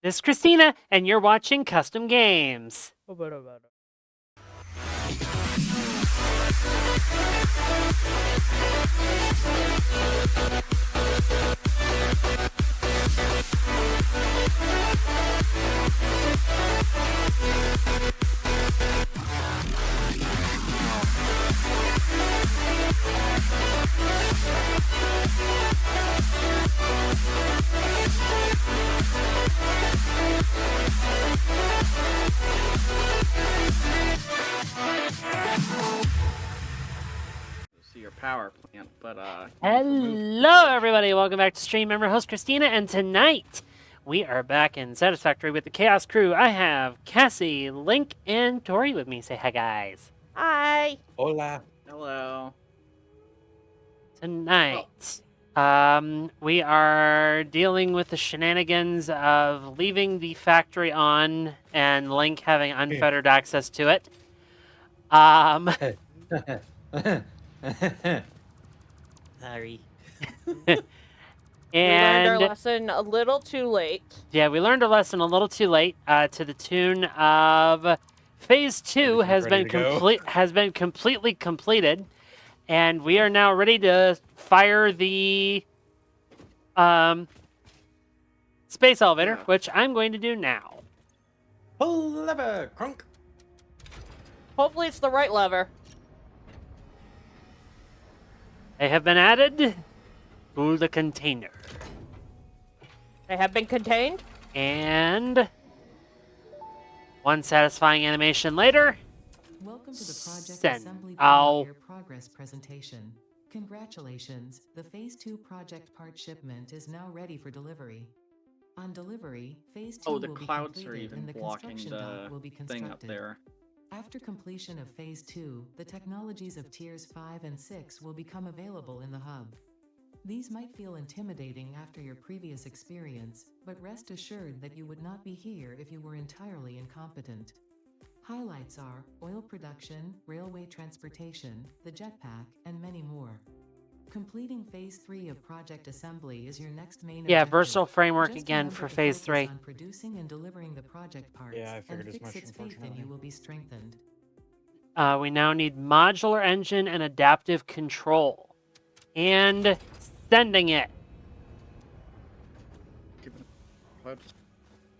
This is Christina, and you're watching Custom Games. See your power plant, but Hello, everybody. Welcome back to stream. I'm your host, Christina, and tonight we are back in Satisfactory with the Chaos Crew. I have Cassie, Link, and Tori with me. Say hi, guys. Hi. Hola. hello. Tonight, we are dealing with the shenanigans of leaving the factory on and Link having unfettered access to it. Sorry. We learned our And lesson a little too late. yeah, we learned a lesson a little too late. To the tune of Phase 2 has been completely completed, and we are now ready to fire the space elevator, Yeah. which I'm going to do now. Pull the lever, crunk. Hopefully it's the right lever. They have been added to the container, They have been contained. and one satisfying animation later. Welcome to the Project Send. Assembly Ow. Pioneer Progress Presentation. Congratulations, the Phase 2 project part shipment is now ready for delivery. On delivery, Phase 2 Oh, the will be clouds are completed even and the blocking construction the dock will be thing constructed. up there. After completion of Phase 2, the technologies of Tiers 5 and 6 will become available in the hub. These might feel intimidating after your previous experience, but rest assured that you would not be here if you were entirely incompetent. Highlights are oil production, railway transportation, the jetpack, and many more. Completing Phase 3 of Project Assembly is your next main Yeah, objective. versatile framework Just again remember for to Phase focus 3. on producing and delivering the project parts, Yeah, I figured and as fix much, its faith in unfortunately. you will be strengthened. We now need modular engine and adaptive control. And sending it. Clouds.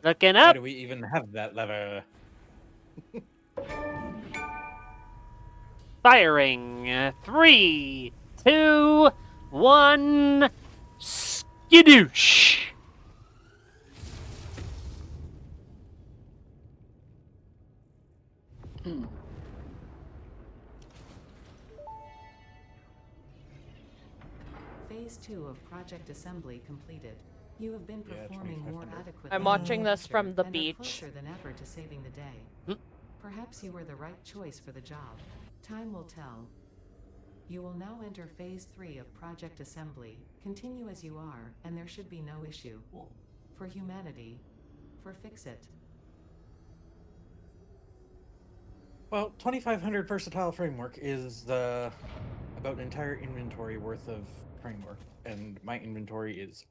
Looking Why up. do we even have that lever? Firing. 3, 2, 1. Skidoosh. Phase 2 of Project Assembly completed. You have been Yeah, performing more 2500. adequately. I'm than watching you this from pictured the and are beach. closer than ever to saving the day. Hmm. Perhaps you were the right choice for the job. Time will tell. You will now enter Phase 3 of Project Assembly. Continue as you are, and there should be no issue. For humanity. For Fix-It. Well, 2500 versatile framework is about an entire inventory worth of framework, and my inventory is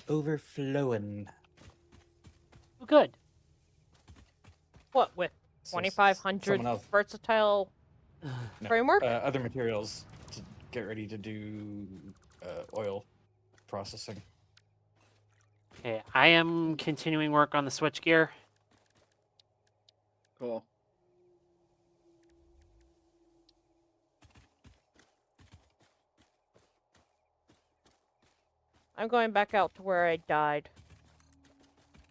overflowing. Oh, good. What with So 2,500 someone else- versatile No, framework? other materials to get ready to do oil processing. Okay, I am continuing work on the switchgear. Cool. I'm going back out to where I died.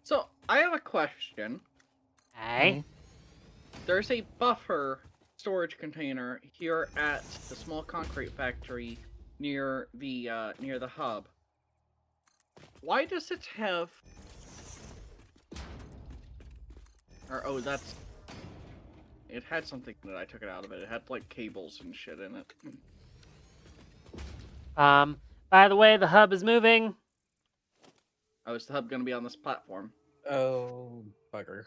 So I have a question. Okay. There's a buffer storage container here at the small concrete factory near the hub. Why does it have? Or oh, that's. It had something that I took it out of it. It had like cables and shit in it. By the way, the hub is moving. Oh, is the hub gonna be on this platform? Oh, bugger.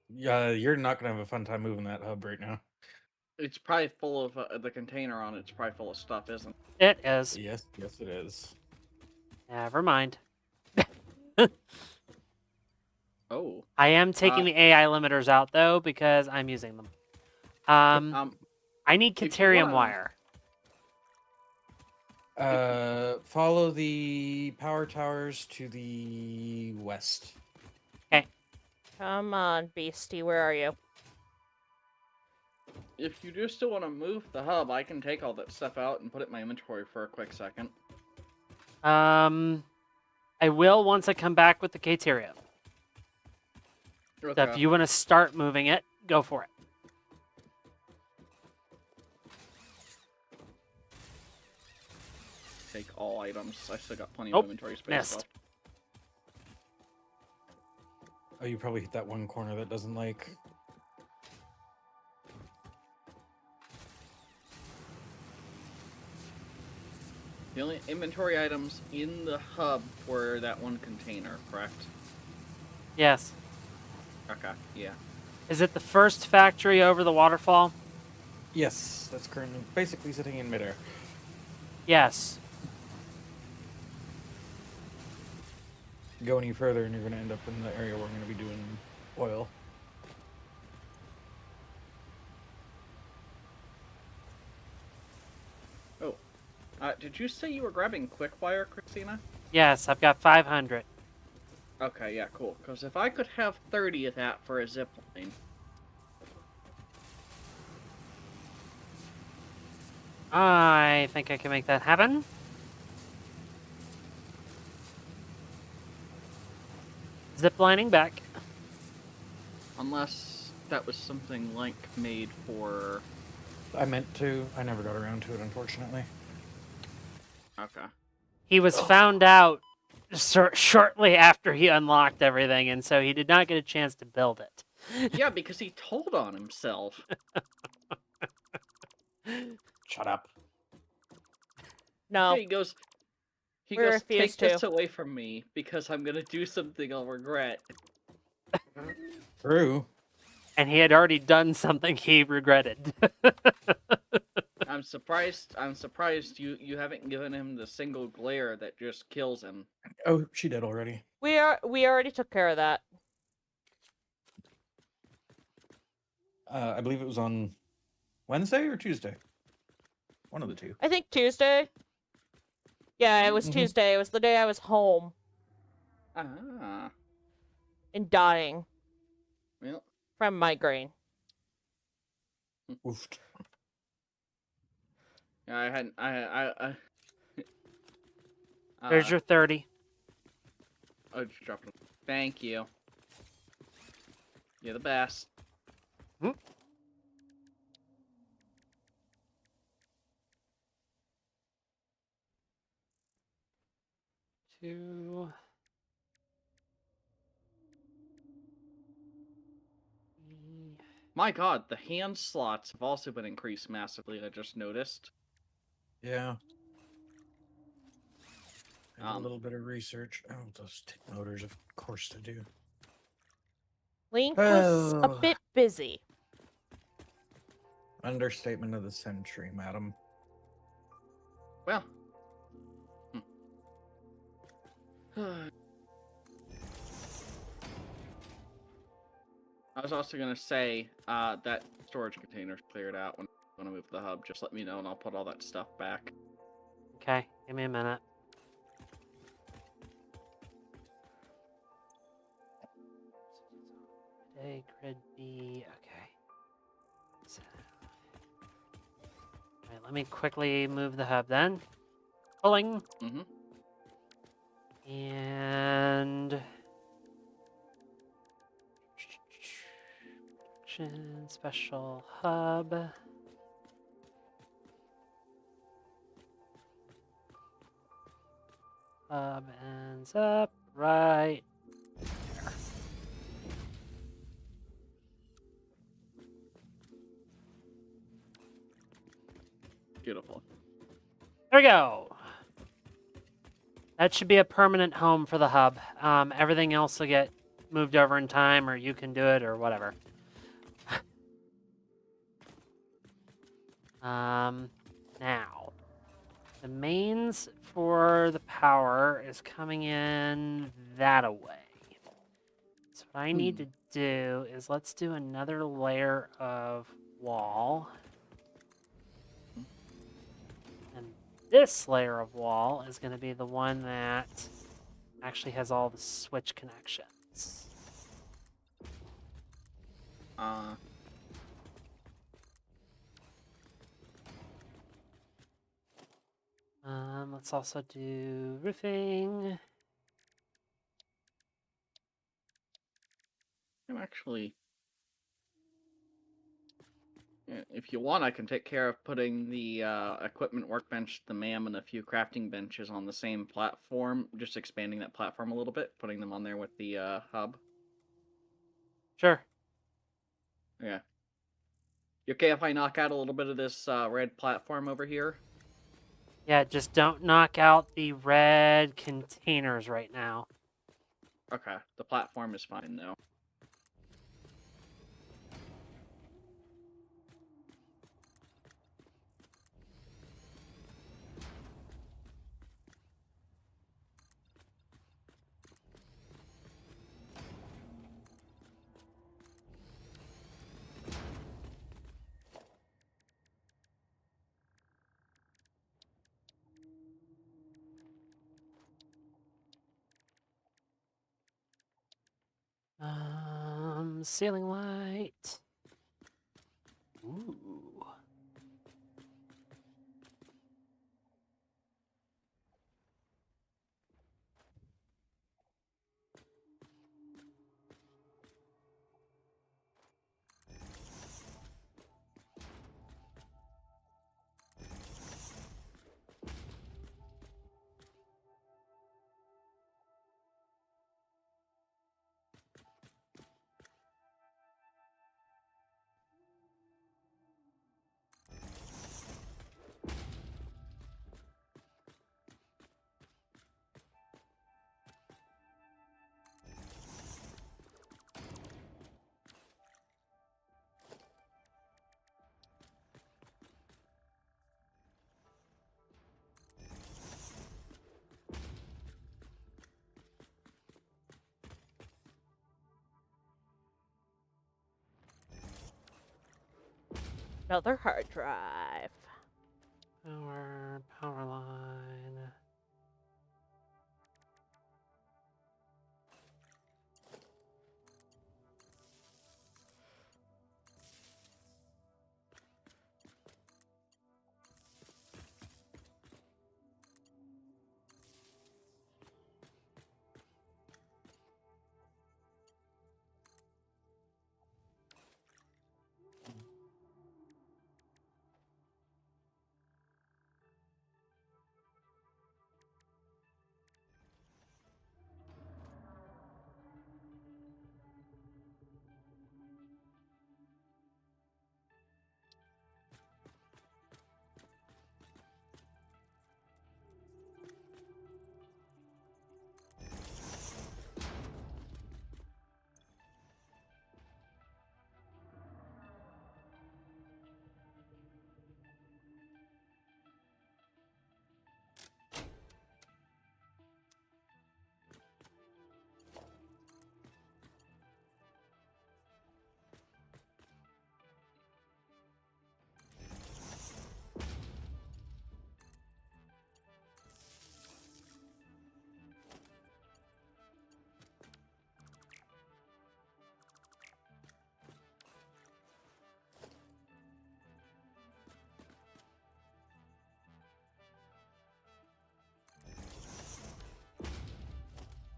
Yeah, you're not gonna have a fun time moving that hub right now. It's probably full of the container on it. It's probably full of stuff, isn't It is. Yes, it is. Never mind. it? Oh. I am taking the AI limiters out though because I'm using them. I need if you Caterium wanna- wire. Follow the power towers to the west. Come on, beastie, where are you? If you do still want to move the hub, I can take all that stuff out and put it in my inventory for a quick second. I will once I come back with the Caterium. So if Okay. you want to start moving it, go for it. Take all items. I still got plenty Nope, of inventory space missed. left. Oh, you probably hit that one corner that doesn't like. The only inventory items in the hub were that one container, correct? Yes. Okay, yeah. Is it the first factory over the waterfall? Yes, that's currently basically sitting in midair. Yes. Go any further, and you're going to end up in the area where we're going to be doing oil. Oh. Did you say you were grabbing quick wire, Christina? Yes, I've got 500. Okay, yeah, cool. Because if I could have 30 of that for a zip line. I think I can make that happen. Zip lining back. Unless that was something like made for... I meant to. I never got around to it, unfortunately. Okay. He was found out shortly after he unlocked everything, and so he did not get a chance to build it. Yeah, because he told on himself. Shut up. No. Yeah, he goes, We take refuse this to. away from me because I'm gonna do something I'll regret. True. And he had already done something he regretted. I'm surprised you haven't given him the single glare that just kills him. Oh, she did already. We already took care of that. I believe it was on Wednesday or Tuesday. One of the two. I think Tuesday. Yeah, it was Mhm. Tuesday. It was the day I was home Ah. and dying Well, from migraine. Oofed. I hadn't There's your 30. Oh, just dropped it. Thank you. You're the best. Hmm? Two. Three. My god, the hand slots have also been increased massively, I just noticed. Yeah. I did a Um, little bit of research. Oh, those tick motors, of course they do. Link was a Oh. bit busy. Understatement of the century, madam. Well. I was also gonna say, that storage container's cleared out when I move the hub. Just let me know and I'll put all that stuff back. Okay, give me a minute. A, grid B, okay. So, all right, let me quickly move the hub then. Pulling. Mm-hmm. And special hub. Hub ends up right there. Beautiful. There we go. That should be a permanent home for the hub. Everything else will get moved over in time, or you can do it, or whatever. Now, the mains for the power is coming in that away. So What I need to do is let's do another layer of wall. And this layer of wall is going to be the one that actually has all the switch connections. Let's also do roofing. I'm actually... If you want, I can take care of putting the equipment workbench, the MAM, and a few crafting benches on the same platform. Just expanding that platform a little bit, putting them on there with the hub. Sure. Yeah. You okay if I knock out a little bit of this red platform over here? Yeah, just don't knock out the red containers right now. Okay, the platform is fine though. Ceiling light. Ooh. Another hard drive. Power line.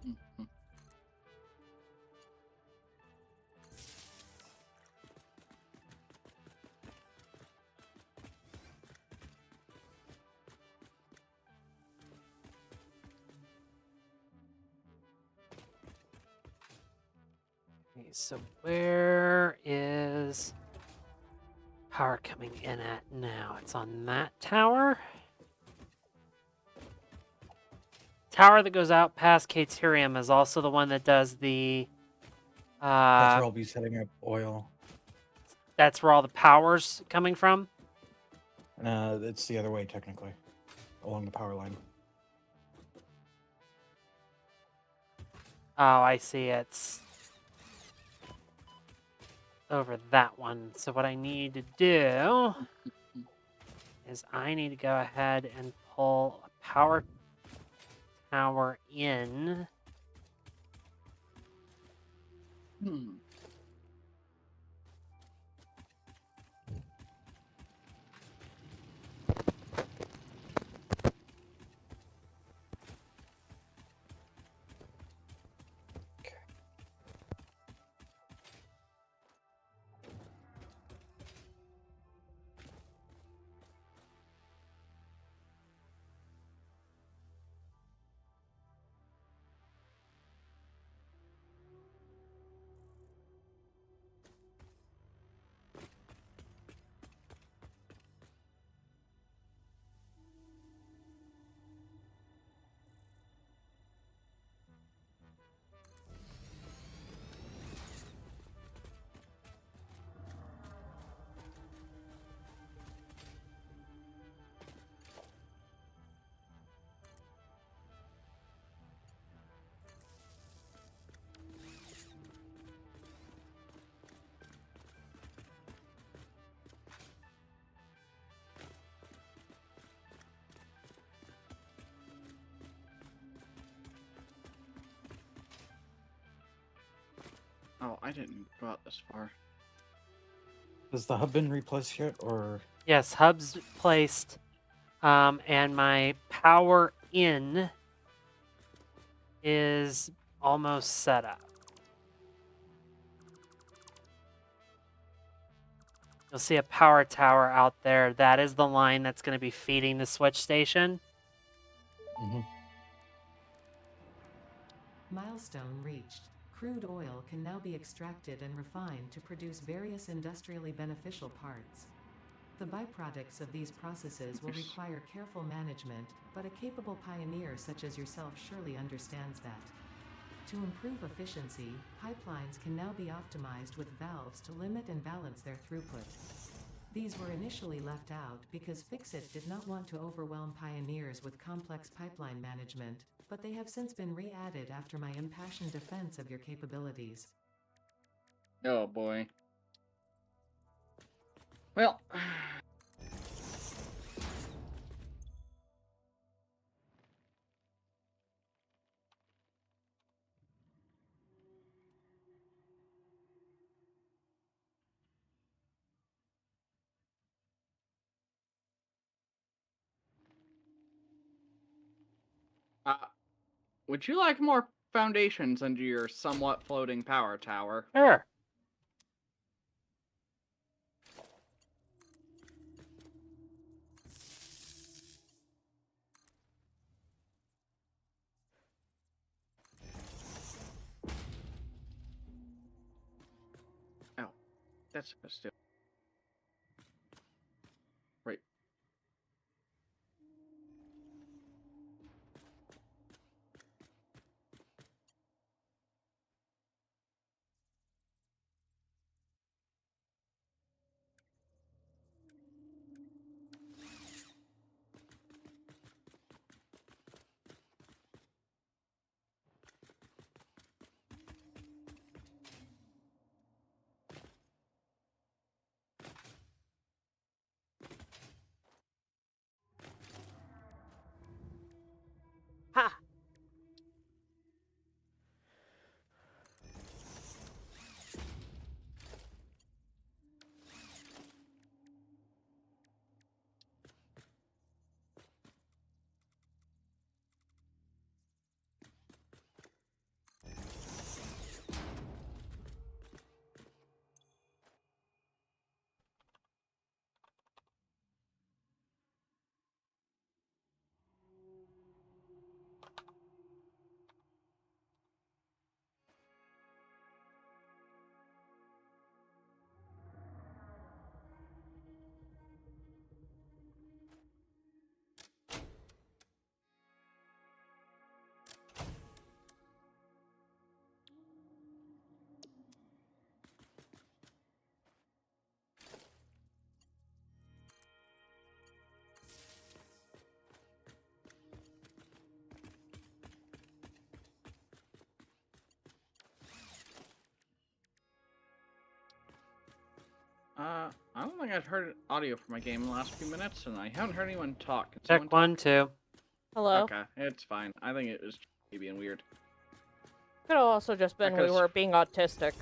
Mhm. Okay, so where is power coming in at now? It's on that tower. Tower that goes out past Caterium is also the one that does the. That's where I'll be setting up oil. That's where all the power's coming from. It's the other way technically, along the power line. Oh, I see. It's over that one. So what I need to do is I need to go ahead and pull a power tower in. Hmm. Oh, I didn't go out this far. Has the hub been replaced yet, or Yes, hub's placed, and my power in is almost set up. You'll see a power tower out there. That is the line that's going to be feeding the switch station. Milestone reached. Crude oil can now be extracted and refined to produce various industrially beneficial parts. The byproducts of these processes will require careful management, but a capable pioneer such as yourself surely understands that. To improve efficiency, pipelines can now be optimized with valves to limit and balance their throughput. These were initially left out because Fixit did not want to overwhelm pioneers with complex pipeline management, but they have since been re-added after my impassioned defense of your capabilities. Oh boy. Well, uh, would you like more foundations under your somewhat floating power tower? Sure. Oh, that's supposed to. Right. I don't think I've heard audio from my game in the last few minutes, and I haven't heard anyone talk. Can Check someone 1, 2. Hello? Okay, it's fine. I think it was me being weird. Could have also just been we Because- were being autistic.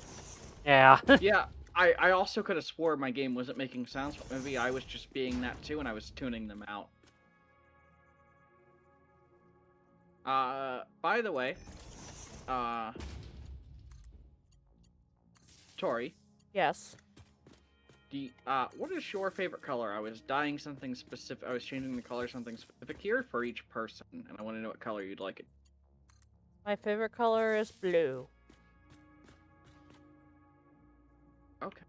Yeah. Yeah, I also could have swore my game wasn't making sounds, but maybe I was just being that too, and I was tuning them out. By the way, Tori, Yes. what is your favorite color? I was dyeing something specific. I was changing the color something specific here for each person, and I want to know what color you'd like it. My favorite color is blue. Okay.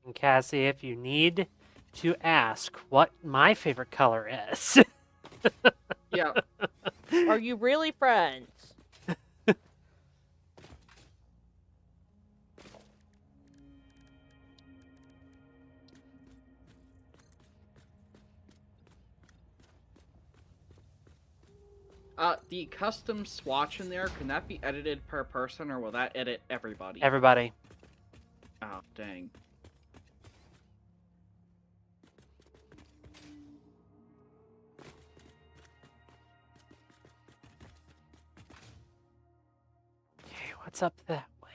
And Cassie, if you need to ask what my favorite color is. Yeah. Are you really friends? The custom swatch in there, can that be edited per person, or will that edit everybody? Everybody. Oh, dang. Okay, what's up that way?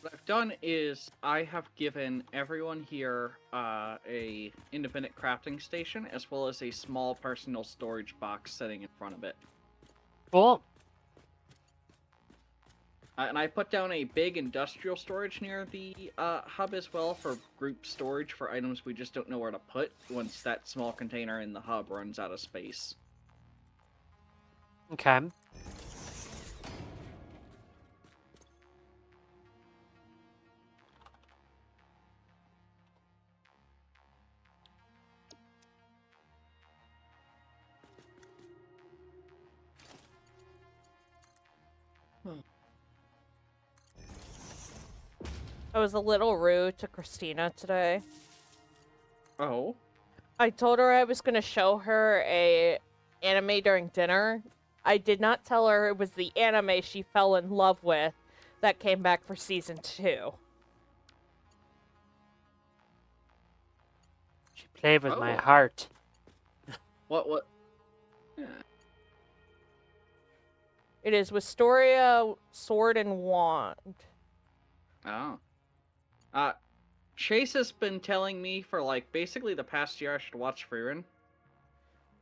What I've done is I have given everyone here a independent crafting station, as well as a small personal storage box sitting in front of it. Cool. And I put down a big industrial storage near the hub as well for group storage for items we just don't know where to put once that small container in the hub runs out of space. Okay. I was a little rude to Christina today. Oh? I told her I was going to show her a anime during dinner. I did not tell her it was the anime she fell in love with that came back for season 2. She played with my Oh. heart. What? Yeah. It is Wisteria Sword and Wand. Oh. Chase has been telling me for, like, basically the past year I should watch Frieren.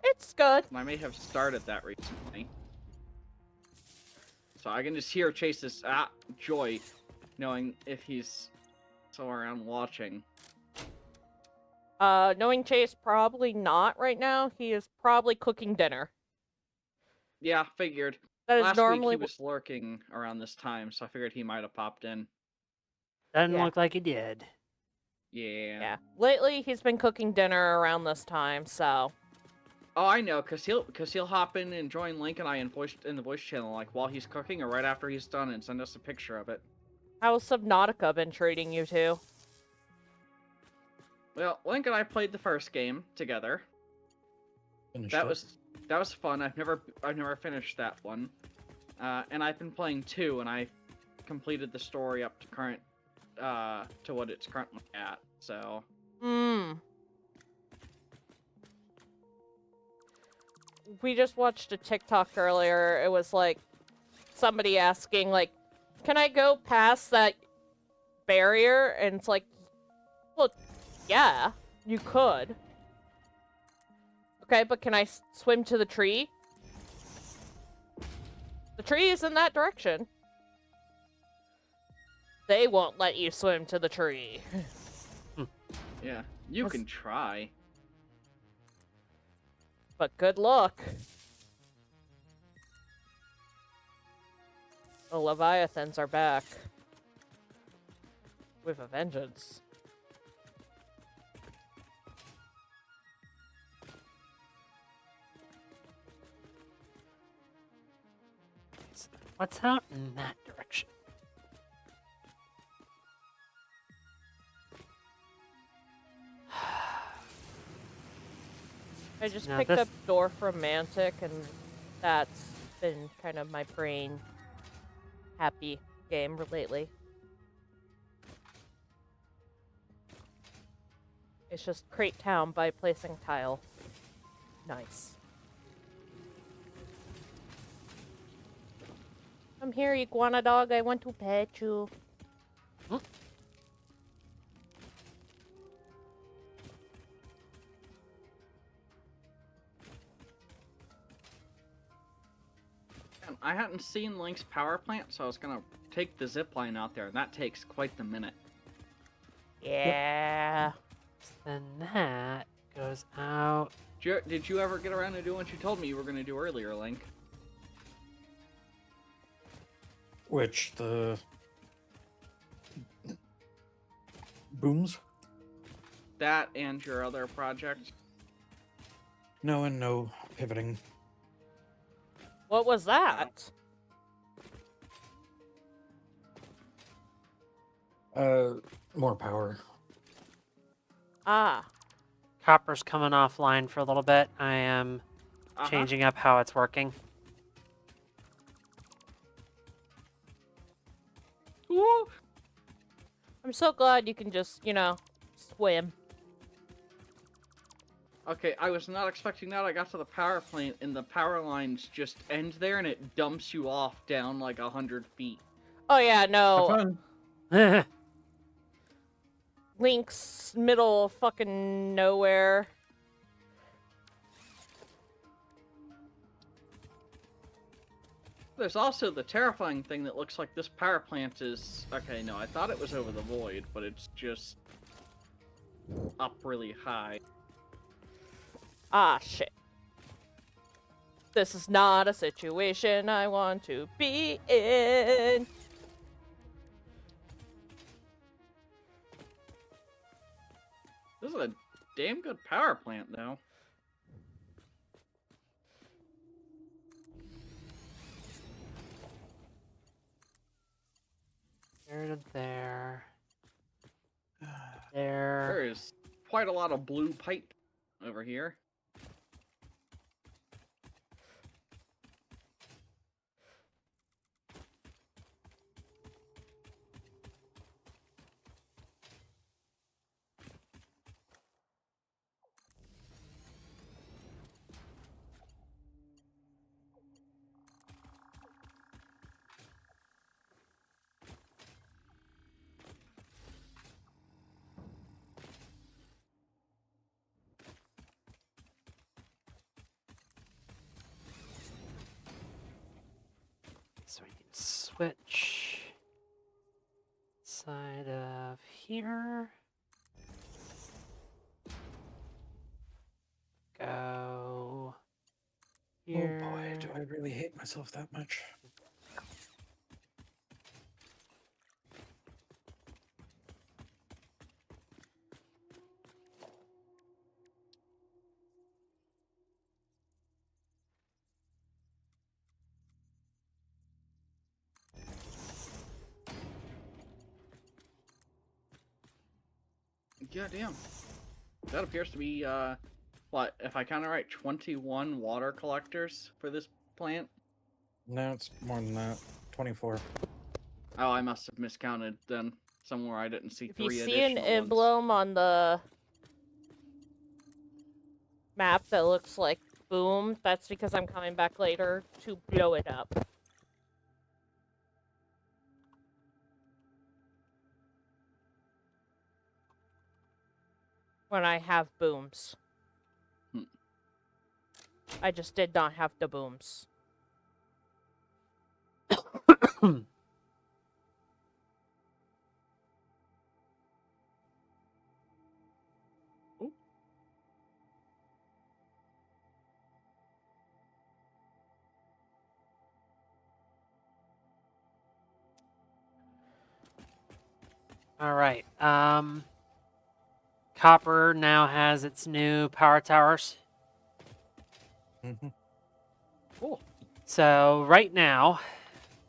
It's good. And I may have started that recently. So I can just hear Chase's joy, knowing if he's still around watching. Knowing Chase, probably not right now. He is probably cooking dinner. Yeah, figured. That is Last normally week he was lurking around this time, so I figured he might have popped in. Doesn't Yeah. look like it did. Yeah. Lately, he's been cooking dinner around this time, so. Oh, I know, cause he'll hop in and join Link and I in the voice channel, like while he's cooking or right after he's done, and send us a picture of it. How's Subnautica been treating you two? Well, Link and I played the first game together. Finished That it. was fun. I've never finished that one, and I've been playing 2, and I completed the story up to current to what it's currently at. So We just watched a TikTok earlier. It was like somebody asking, like, can I go past that barrier? And it's like, well, yeah, you could. Okay, but can I swim to the tree? The tree is in that direction. They won't let you swim to the tree. Yeah, you can try. But good luck. The Leviathans are back. With a vengeance. What's out in that direction? I just Now picked this- up Dwarf Romantic, and that's been kind of my brain happy game lately. It's just Crate Town by placing tile. Nice. Come here, iguana dog. I want to pet you. And I hadn't seen Link's power plant, so I was gonna take the zip line out there, and that takes quite the minute. Yeah. Then that goes out. Did you ever get around to doing what you told me you were gonna do earlier, Link? Which, the... booms? That and your other project? No, and no pivoting. What was that? More power. Ah. Copper's coming offline for a little bit. I am changing up how it's working. Woo! I'm so glad you can just, you know, swim. Okay, I was not expecting that. I got to the power plant, and the power lines just end there, and it dumps you off down like 100 feet. Oh yeah, Have no. fun. Link's middle of fucking nowhere. There's also the terrifying thing that looks like this power plant is... Okay, no, I thought it was over the void, but it's just up really high. Ah, shit. This is not a situation I want to be in. This is a damn good power plant, though. There to there. There There. is quite a lot of blue pipe over here. So we need to switch side of here. Go here. Oh boy, do I really hate myself that much? Yeah, damn. That appears to be, what, if I count it right, 21 water collectors for this plant? No, it's more than that. 24. Oh, I must have miscounted then. Somewhere I didn't see If you three see an additional ones. emblem on the map that looks like boom, that's because I'm coming back later to blow it up. when I have booms. Hmm. I just did not have the booms. All right. Copper now has its new power towers. Hmm. Cool. So right now,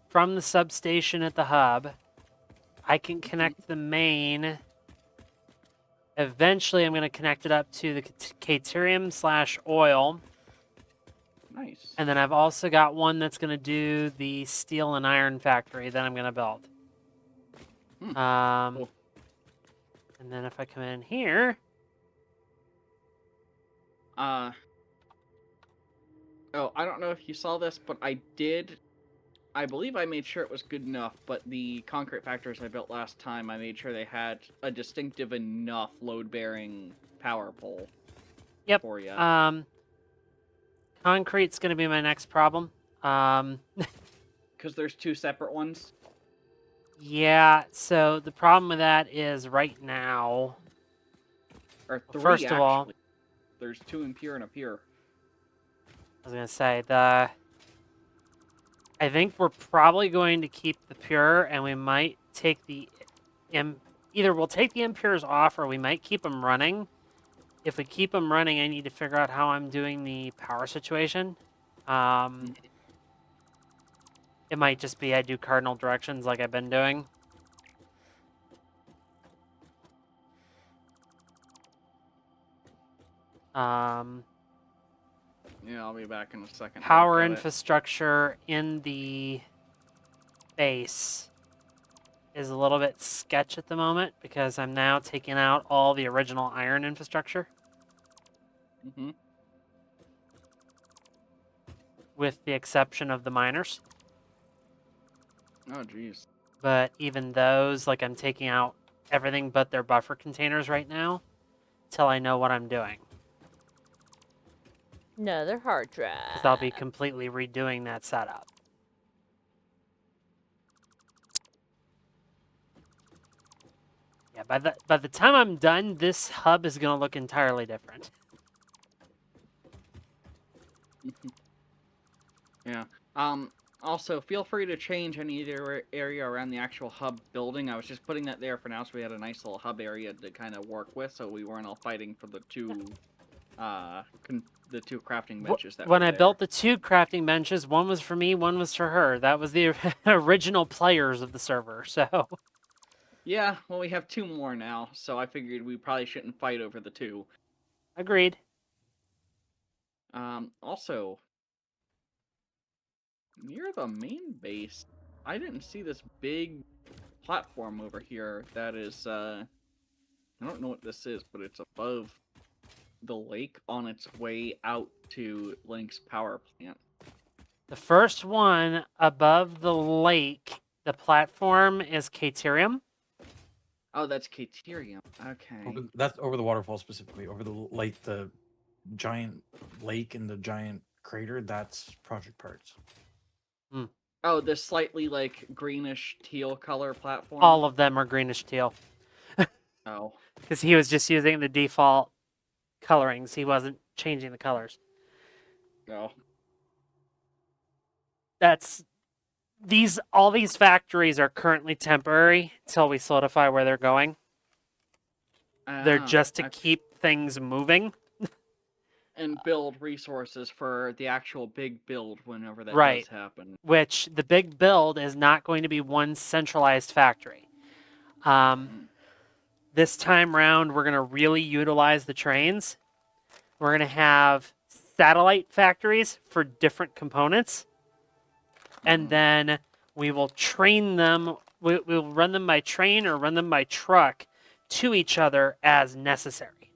from the substation at the hub, I can connect the main. Eventually, I'm going to connect it up to the Caterium/oil. Nice. And then I've also got one that's going to do the steel and iron factory that I'm going to build. Cool. And then if I come in here, Oh, I don't know if you saw this, but I believe I made sure it was good enough, but the concrete factories I built last time, I made sure they had a distinctive enough load-bearing power pole yep. for you. Concrete's going to be my next problem. Because there's 2 separate ones. Yeah, so the problem with that is right now, Or 3, first of actually. all, There's 2 in pure and a pure. I was going to say, I think we're probably going to keep the pure, and we might take the either we'll take the impures off, or we might keep them running. If we keep them running, I need to figure out how I'm doing the power situation. It might just be I do cardinal directions like I've been doing. Yeah, I'll be back in a second. Power Look at it. infrastructure in the base is a little bit sketch at the moment because I'm now taking out all the original iron infrastructure. With the exception of the miners. Oh, jeez. But even those, like I'm taking out everything but their buffer containers right now till I know what I'm doing. Another hard drive. Because I'll be completely redoing that setup. Yeah, by the time I'm done, this hub is going to look entirely different. Yeah. Also, feel free to change any area around the actual hub building. I was just putting that there for now, so we had a nice little hub area to kind of work with, so we weren't all fighting for the 2, the 2 crafting benches that when were I there. built the 2 crafting benches, one was for me, one was for her. That was the original players of the server, so... Yeah, well, we have 2 more now, so I figured we probably shouldn't fight over the 2. Agreed. Also, near the main base, I didn't see this big platform over here that is, I don't know what this is, but it's above the lake on its way out to Link's power plant. The first one above the lake, the platform is Caterium. Oh, that's Caterium. Okay. That's over the waterfall specifically. Over the lake, the giant lake and the giant crater, that's project parts. Oh, this slightly, like, greenish teal color platform? All of them are greenish teal. Oh. Because he was just using the default colorings. He wasn't changing the colors. No. All these factories are currently temporary until we solidify where they're going. They're just to keep things moving. And build resources for the actual big build whenever that Right. does happen. Which the big build is not going to be one centralized factory. This time round, we're going to really utilize the trains. We're going to have satellite factories for different components. And then we will train them. We'll run them by train or run them by truck to each other as necessary.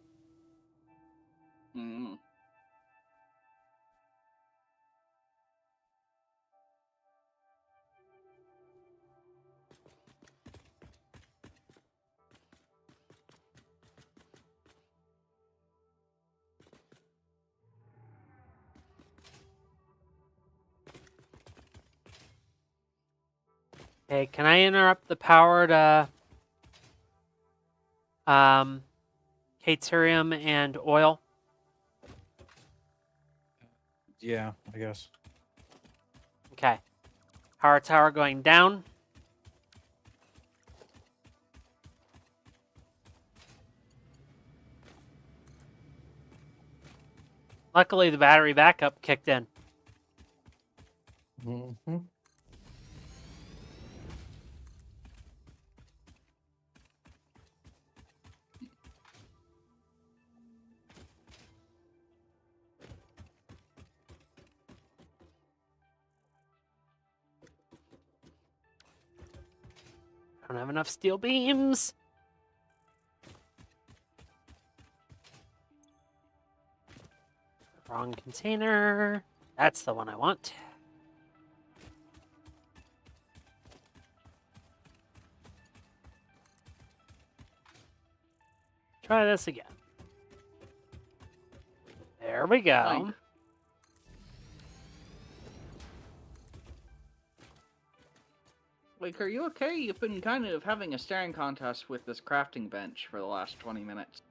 Okay, can I interrupt the power to Caterium and oil? Yeah, I guess. Okay. Power tower going down. Luckily, the battery backup kicked in. Mm-hmm. I don't have enough steel beams. Wrong container. That's the one I want. Try this again. There we go. Fine. Like, are you okay? You've been kind of having a staring contest with this crafting bench for the last 20 minutes.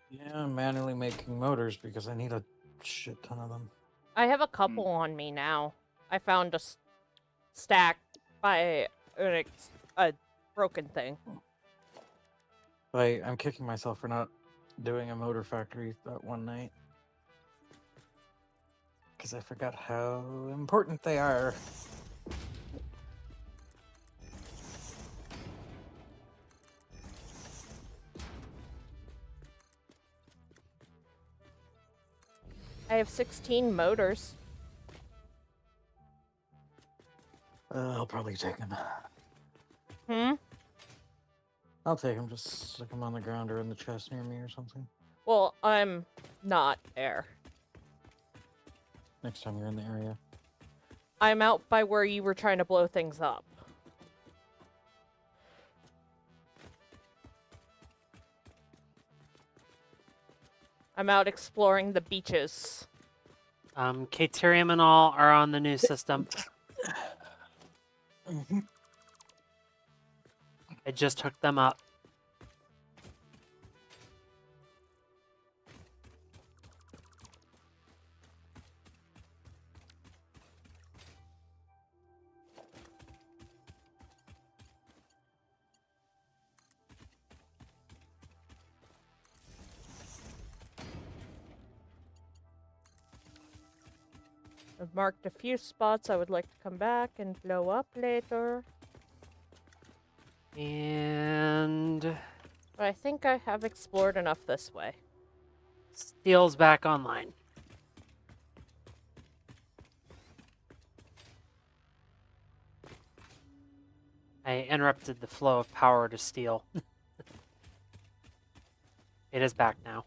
Yeah, I'm manually making motors because I need a shit ton of them. I have a couple on me now. I found a stack by a broken thing. I'm kicking myself for not doing a motor factory that one night. Because I forgot how important they are. I have 16 motors. I'll probably take them. Hmm? I'll take them. Just stick them on the ground or in the chest near me or something. Well, I'm not there. Next time you're in the area. I'm out by where you were trying to blow things up. I'm out exploring the beaches. Caterium and all are on the new system. Mm-hmm. I just hooked them up. I've marked a few spots I would like to come back and blow up later. And But I think I have explored enough this way. steel's back online. I interrupted the flow of power to steel. It is back now.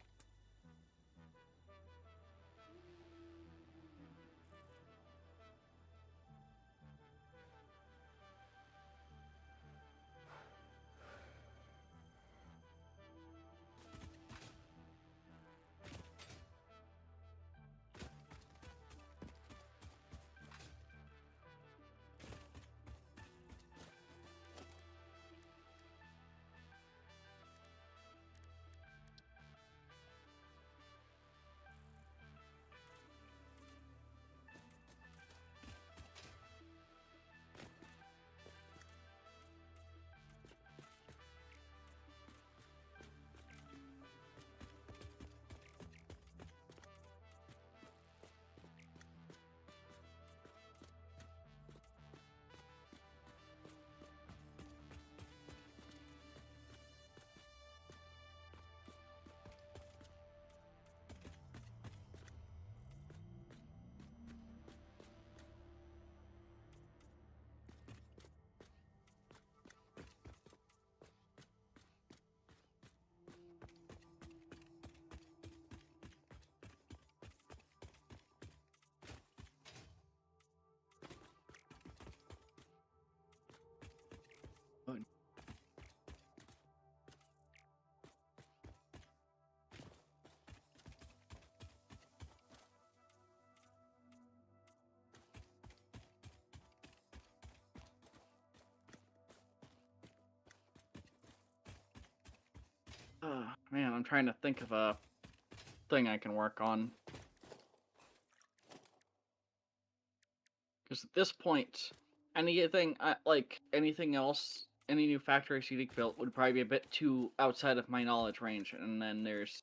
I'm trying to think of a thing I can work on. Because at this point, anything anything else, any new factory CD built would probably be a bit too outside of my knowledge range. And then there's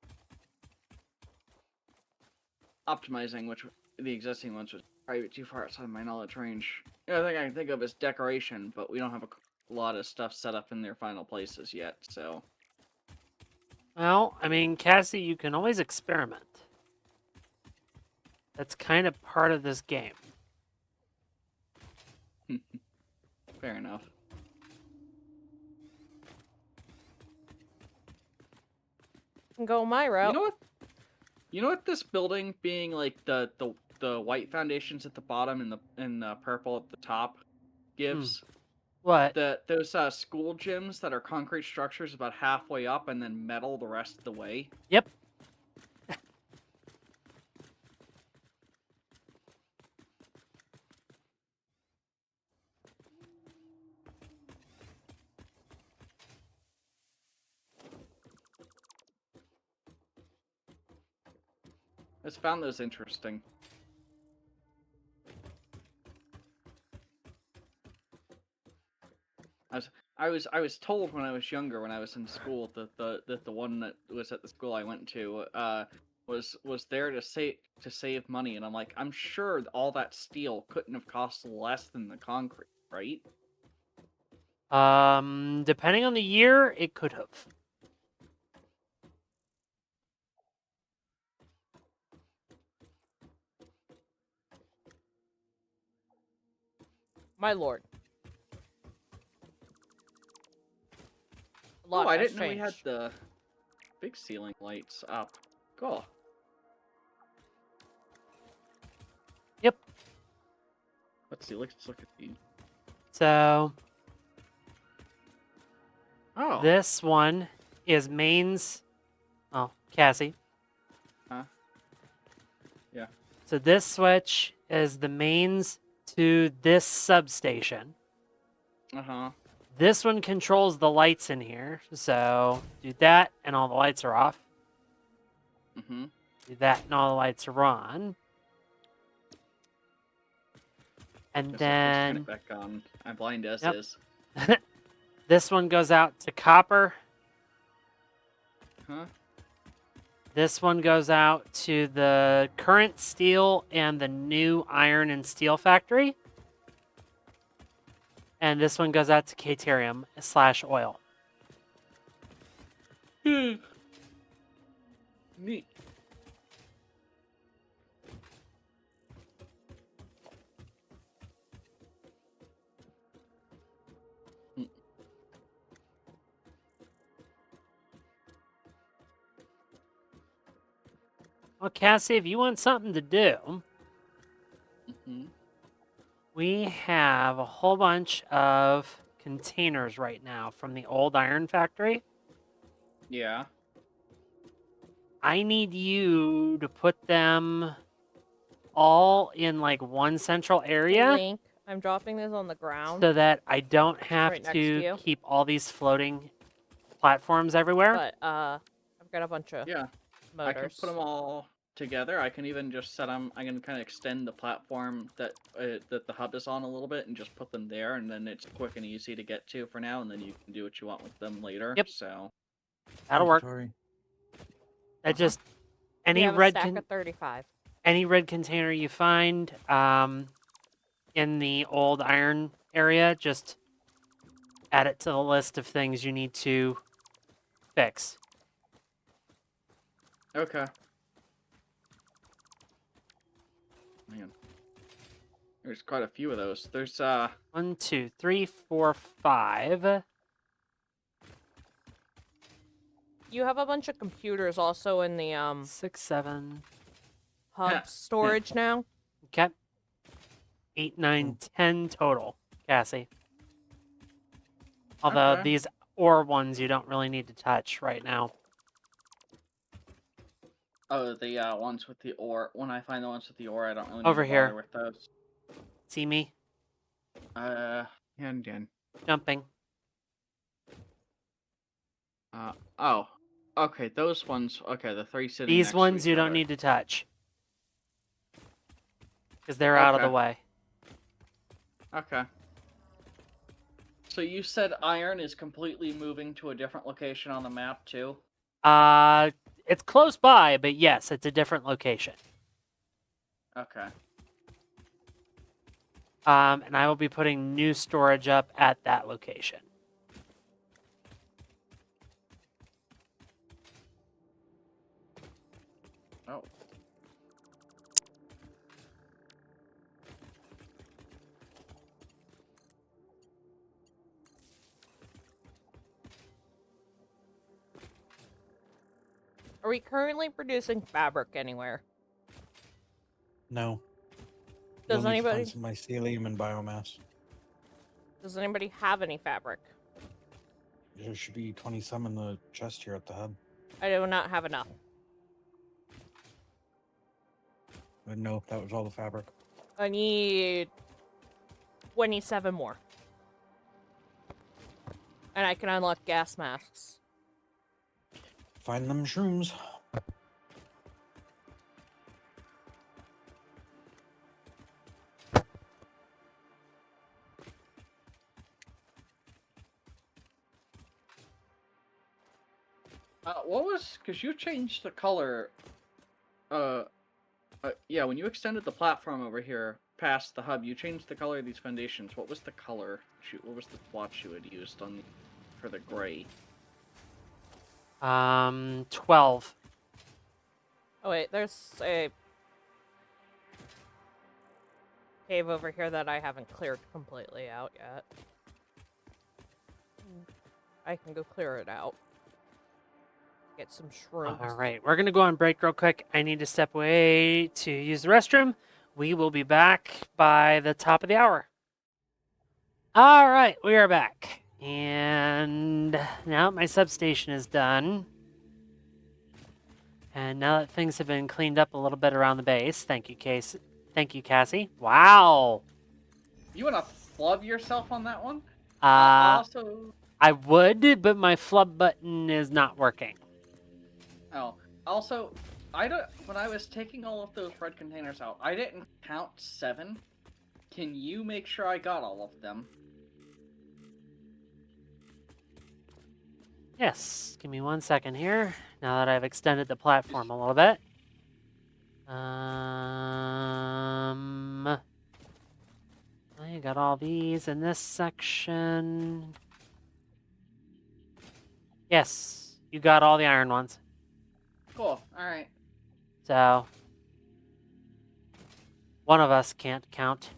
optimizing, which the existing ones was probably too far outside of my knowledge range. The other thing I can think of is decoration, but we don't have a lot of stuff set up in their final places yet, so... Well, I mean, Cassie, you can always experiment. That's kind of part of this game. Fair enough. Can go my route. You know what this building being like the white foundations at the bottom and the purple at the top gives? What? Those school gyms that are concrete structures about halfway up and then metal the rest of the way. Yep. I just found those interesting. I was told when I was younger, when I was in school, that the one that was at the school I went to was there to save money, and I'm like, I'm sure all that steel couldn't have cost less than the concrete, right? Depending on the year, it could have. My lord. A Oh, lot I has didn't know we had changed. the big ceiling lights up. Cool. Yep. Let's see. Let's look at the. So Oh. this one is mains. Oh, Cassie. Huh? Yeah. So this switch is the mains to this substation. Uh-huh. This one controls the lights in here. So do that and all the lights are off. Mm-hmm. Do that and all the lights are on. And Guess I'll turn then it back on. I'm blind as Yep. is. this one goes out to copper. Huh? This one goes out to the current steel and the new iron and steel factory. And this one goes out to Caterium / oil. Neat. Well, Cassie, if you want something to do, Mm-hmm. we have a whole bunch of containers right now from the old iron factory. Yeah. I need you to put them all in like one central area Link. I'm dropping this on the ground. so that I don't have Right next to to you. keep all these floating platforms everywhere. But I've got a bunch of Yeah. motors. I can put them all together. I can even just set them. I can kind of extend the platform that the hub is on a little bit and just put them there, and then it's quick and easy to get to for now. And then you can do what you want with them later. Yep. So That'll work. Inventory. That just We any have a red stack of 35. any red container you find in the old iron area, just add it to the list of things you need to fix. okay. Man, there's quite a few of those. There's 1, 2, 3, 4, 5. You have a bunch of computers also in the 6, 7. hub Yeah. storage now. Okay. 8, 9, 10 total, Cassie. Although Okay. these ore ones you don't really need to touch right now. the ones with the ore. When I find the ones with the ore, I don't really Over need to here. bother with those. See me? And Jumping. oh, Okay, those ones. Okay, the three sitting These next ones to each you don't other. need to touch. Because they're out of the Okay. way. Okay. So you said iron is completely moving to a different location on the map too? It's close by, but yes, it's a different location. Okay. And I will be putting new storage up at that location. Oh. Are we currently producing fabric anywhere? No. Does You'll need to anybody find some mycelium and biomass. have any fabric? There should be 20 some in the chest here at the hub. I do not have enough. But no, that was all the fabric. I need 27 more. And I can unlock gas masks. Find them shrooms. What was... Because you changed the color... yeah, when you extended the platform over here past the hub, you changed the color of these foundations. What was the color? What was the swatch you had used on for the gray? 12. Oh wait, there's a cave over here that I haven't cleared completely out yet. I can go clear it out. Get some shrooms. All right, we're going to go on break real quick. I need to step away to use the restroom. We will be back by the top of the hour. All right, we are back. And now my substation is done. And now that things have been cleaned up a little bit around the base, thank you, Casey. Thank you, Cassie. Wow. You want to flub yourself on that one? Uh, Also... I would, but my flub button is not working. Oh. Also, when I was taking all of those red containers out, I didn't count 7. Can you make sure I got all of them? Yes, give me 1 second here. Now that I've extended the platform a little bit. I got all these in this section. Yes, you got all the iron ones. Cool. Alright. So, one of us can't count.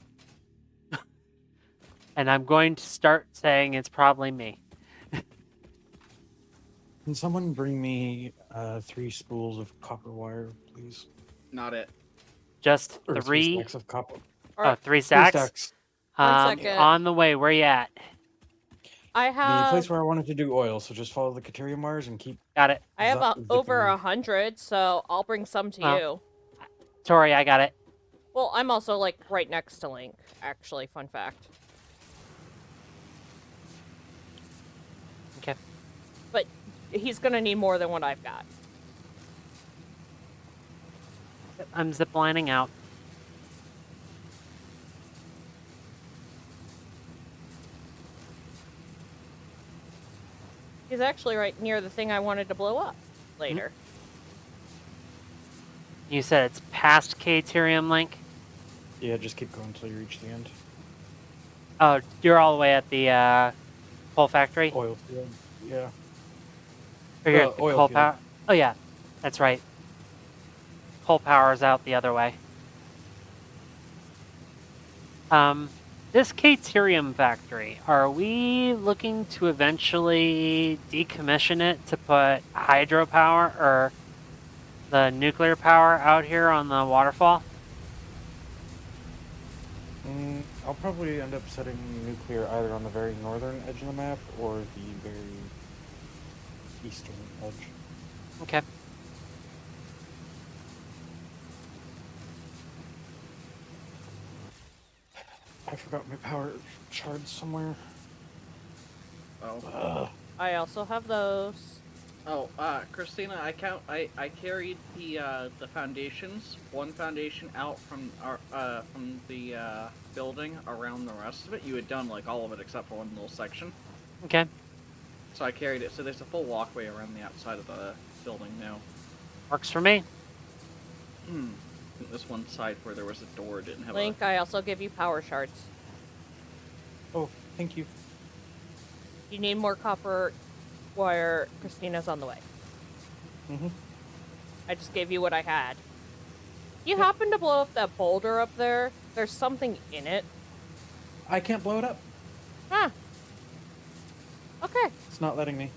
And I'm going to start saying it's probably me. Can someone bring me 3 spools of copper wire, please? Not it. Just Or 3 three. stacks of copper. Oh, 3 3 stacks? stacks. 1 second. On the way. Where you at? I The have place where I wanted to do oil, so just follow the Caterium wires and keep... Got it. I have over zipping. 100, so I'll bring some to Well. you. Tori, I got it. Well, I'm also like right next to Link, actually, fun fact. Okay. But he's gonna need more than what I've got. I'm ziplining out. He's actually right near the thing I wanted to blow up later. You said it's past Caterium Link? Yeah, just keep going until you reach the end. Oh, you're all the way at the coal factory? Oil field. Yeah. Or you're at the oil coal field. power? Oh, yeah. That's right. Coal power's out the other way. This Caterium factory, are we looking to eventually decommission it to put hydropower or the nuclear power out here on the waterfall? I'll probably end up setting nuclear either on the very northern edge of the map or the very eastern edge. Okay. I forgot my power shards somewhere. Oh. I also have those. Oh, Christina, I carried the foundations, one foundation out from the building around the rest of it. You had done like all of it except for one little section. Okay. So I carried it. So there's a full walkway around the outside of the building now. Works for me. This one side where there was a door didn't have Link, I also give you power shards. Oh, thank you. You need more copper wire. Christina's on the way. Mm-hmm. I just gave you what I had. You happen to blow up that boulder up there? There's something in it. I can't blow it up. Huh. Okay. It's not letting me.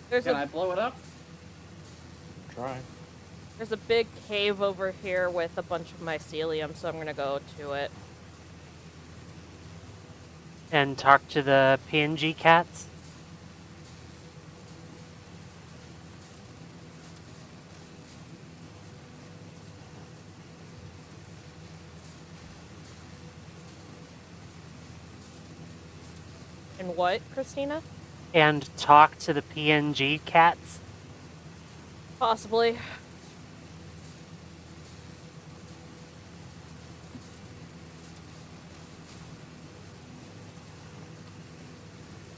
There's I blow it up? Try. There's a big cave over here with a bunch of mycelium, so I'm gonna go to it. And talk to the PNG cats. And what, Christina? And talk to the PNG cats. Possibly.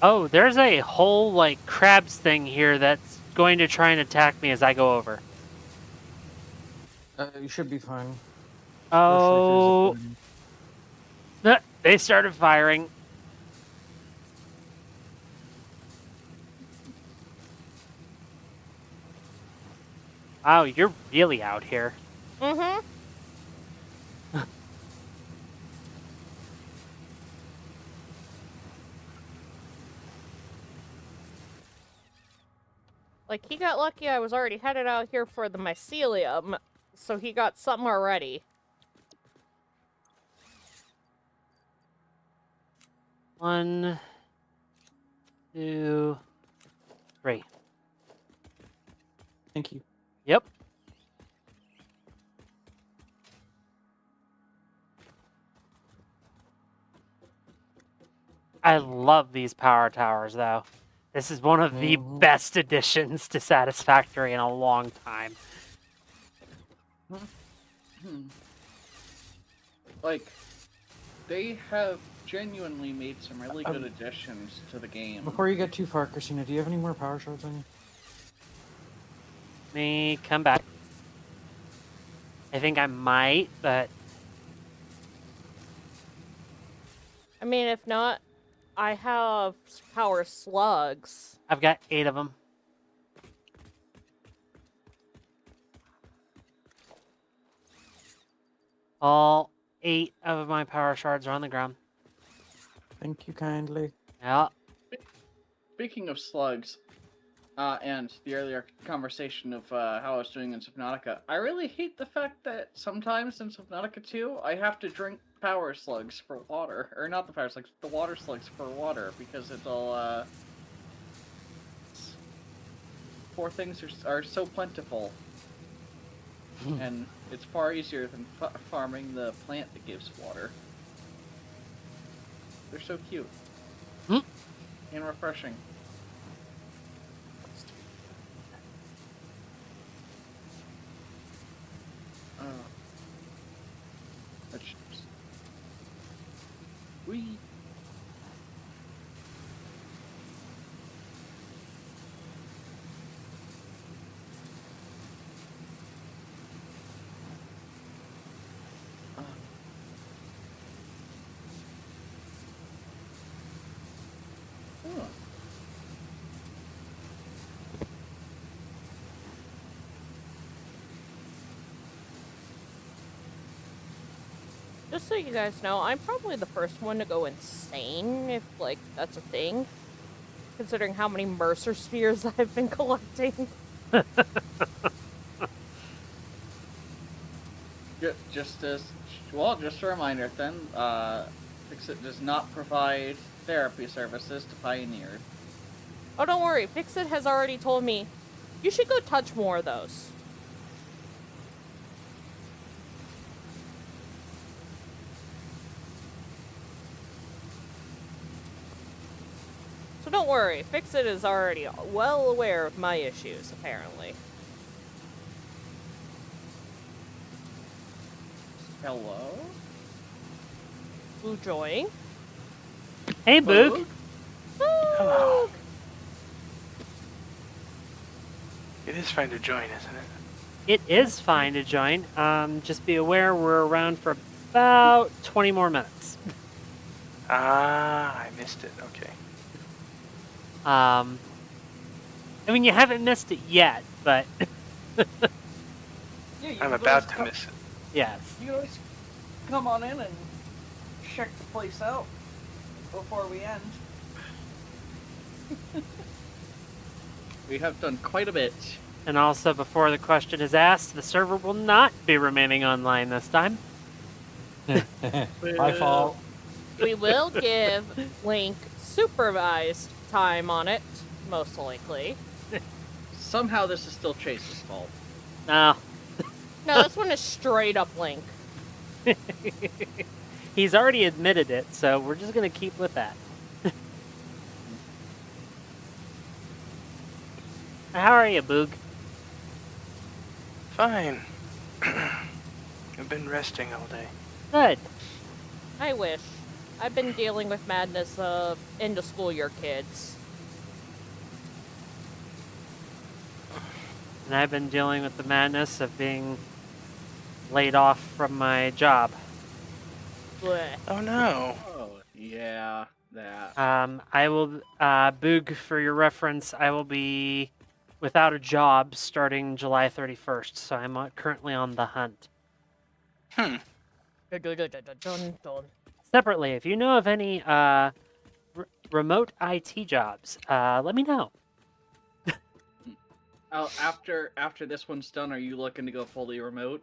Oh, there's a whole, like, crabs thing here that's going to try and attack me as I go over. You should be fine. Oh. They started firing. Wow, you're really out here. Mm-hmm. Like, he got lucky I was already headed out here for the mycelium, so he got something already. 1, 2, 3. Thank you. Yep. I love these power towers, though. This is one of the best additions to Satisfactory in a long time. Like, they have genuinely made some really good additions to the game. Before you get too far, Christina, do you have any more power shards on you? Let me come back. I think I might, but... I mean, if not, I have power slugs. I've got 8 of them. All 8 of my power shards are on the ground. Thank you kindly. Yeah. Speaking of slugs, and the earlier conversation of how I was doing in Subnautica, I really hate the fact that sometimes in Subnautica 2, I have to drink power slugs for water. Or not the power slugs, the water slugs for water, because it'll, poor things are so plentiful. And it's far easier than farming the plant that gives water. They're so cute. And refreshing. Let's just... Whee! Just so you guys know, I'm probably the first one to go insane, if, like, that's a thing. Considering how many Mercer spheres I've been collecting. Just a reminder then, Fixit does not provide therapy services to pioneers. Oh, don't worry, Fixit has already told me, you should go touch more of those. So don't worry, Fix-It is already well aware of my issues, apparently. Hello? Who joined? Hey, Boog. Boog? Hello. It is fine to join, isn't it? It is fine to join. Just be aware we're around for about 20 more minutes. Ah, I missed it. Okay. I mean, you haven't missed it yet, but Yeah, you I'm can about always to co- miss it. yes. You can always come on in and check the place out before we end. We have done quite a bit. And also, before the question is asked, the server will not be remaining online this time. My fault. We will give Link supervised time on it, most likely. Somehow this is still Chase's fault. No. No, this one is straight up Link. He's already admitted it, so we're just going to keep with that. How are you, Boog? Fine. I've been resting all day. Good. I wish. I've been dealing with madness of end of school year kids. And I've been dealing with the madness of being laid off from my job. Blech. Oh no. Oh, yeah, that. I will, Boog, for your reference, I will be without a job starting July 31st, so I'm currently on the hunt. Dun, dun, dun, dun, dun. Separately, if you know of any remote IT jobs, let me know. Oh, after this one's done, are you looking to go fully remote?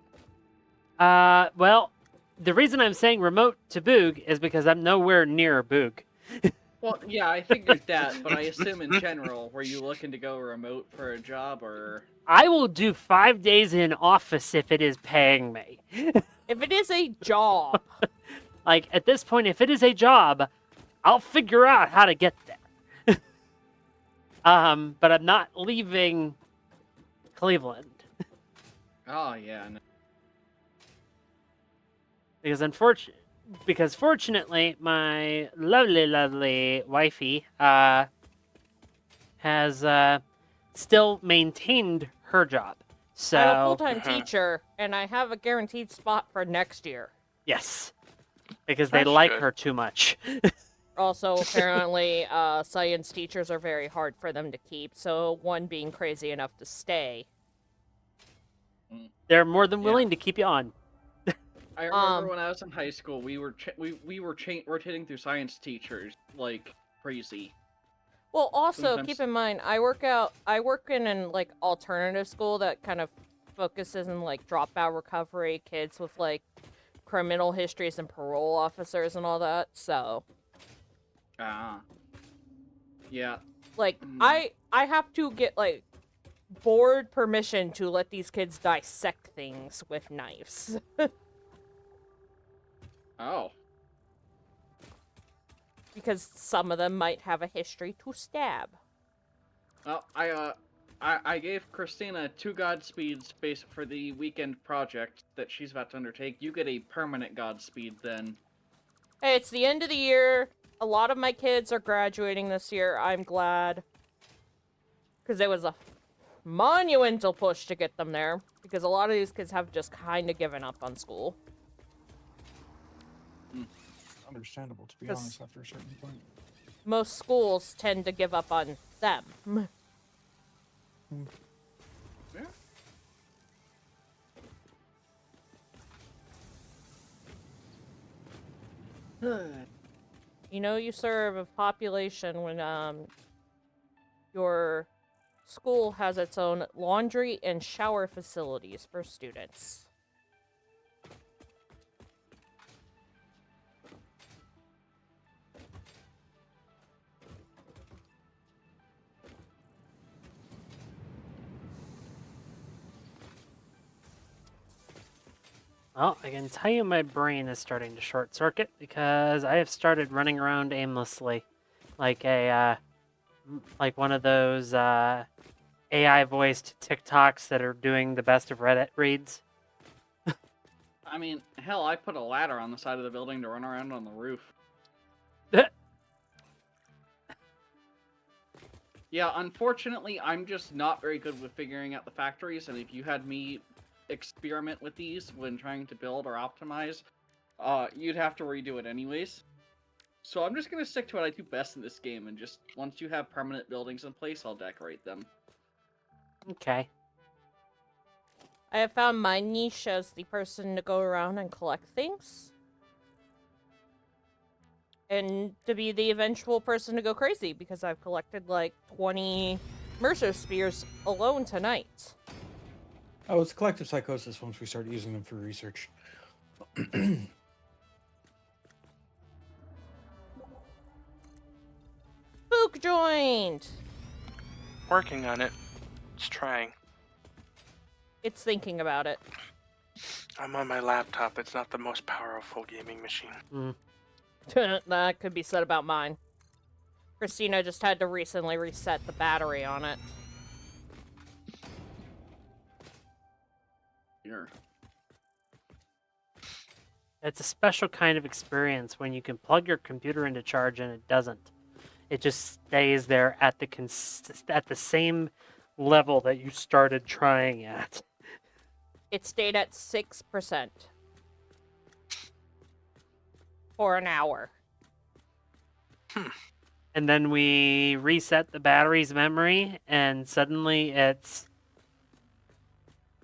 Well, the reason I'm saying remote to Boog is because I'm nowhere near Boog. Well, yeah, I figured that, but I assume in general, were you looking to go remote for a job, or... I will do 5 days in office if it is paying me. If it is a job, Like, at this point, if it is a job, I'll figure out how to get there. But I'm not leaving Cleveland. Oh, yeah, no. Because fortunately, my lovely wifey has still maintained her job. So I'm a full-time teacher, and I have a guaranteed spot for next year. yes, because they That's like good. her too much. Also, apparently, science teachers are very hard for them to keep, so one being crazy enough to stay. They're more than Yeah. willing to keep you on. I remember when I was in high school, we were rotating through science teachers like crazy. Well, also Sometimes- keep in mind, I work in an like alternative school that kind of focuses on like dropout recovery, kids with like criminal histories and parole officers and all that. So, Ah. Yeah. like, Mm. I have to get like board permission to let these kids dissect things with knives. Oh. Because some of them might have a history to stab. Well, I gave Christina 2 Godspeeds for the weekend project that she's about to undertake. You get a permanent Godspeed then. Hey, it's the end of the year. A lot of my kids are graduating this year. I'm glad. Because it was a monumental push to get them there. Because a lot of these kids have just kind of given up on school. Understandable, to be 'Cause- honest, after a certain point. Most schools tend to give up on them. Yeah. You know, you serve a population when your school has its own laundry and shower facilities for students. Well, I can tell you my brain is starting to short circuit because I have started running around aimlessly like a like one of those AI voiced TikToks that are doing the best of Reddit reads. I mean, hell, I put a ladder on the side of the building to run around on the roof. Yeah, unfortunately, I'm just not very good with figuring out the factories, and if you had me experiment with these when trying to build or optimize, you'd have to redo it anyways. So I'm just gonna stick to what I do best in this game, and just once you have permanent buildings in place, I'll decorate them. Okay. I have found my niche as the person to go around and collect things. And to be the eventual person to go crazy, because I've collected like 20 Mercer Spears alone tonight. Oh, it's collective psychosis once we start using them for research. Spook joined! Working on it. It's trying. It's thinking about it. I'm on my laptop. It's not the most powerful gaming machine. That could be said about mine. Christina just had to recently reset the battery on it. Here. It's a special kind of experience when you can plug your computer into charge and it doesn't. It just stays there at the same level that you started trying at. It stayed at 6% for an hour. And then we reset the battery's memory, and suddenly it's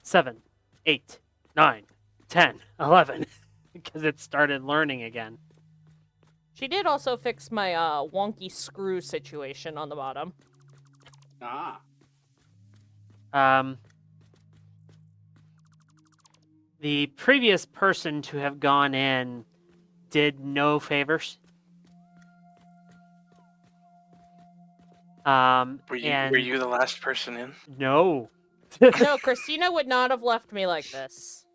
7, 8, 9, 10, 11, because it started learning again. She did also fix my wonky screw situation on the bottom. Ah. The previous person to have gone in did no favors. Were you the last person in? No. No, Christina would not have left me like this.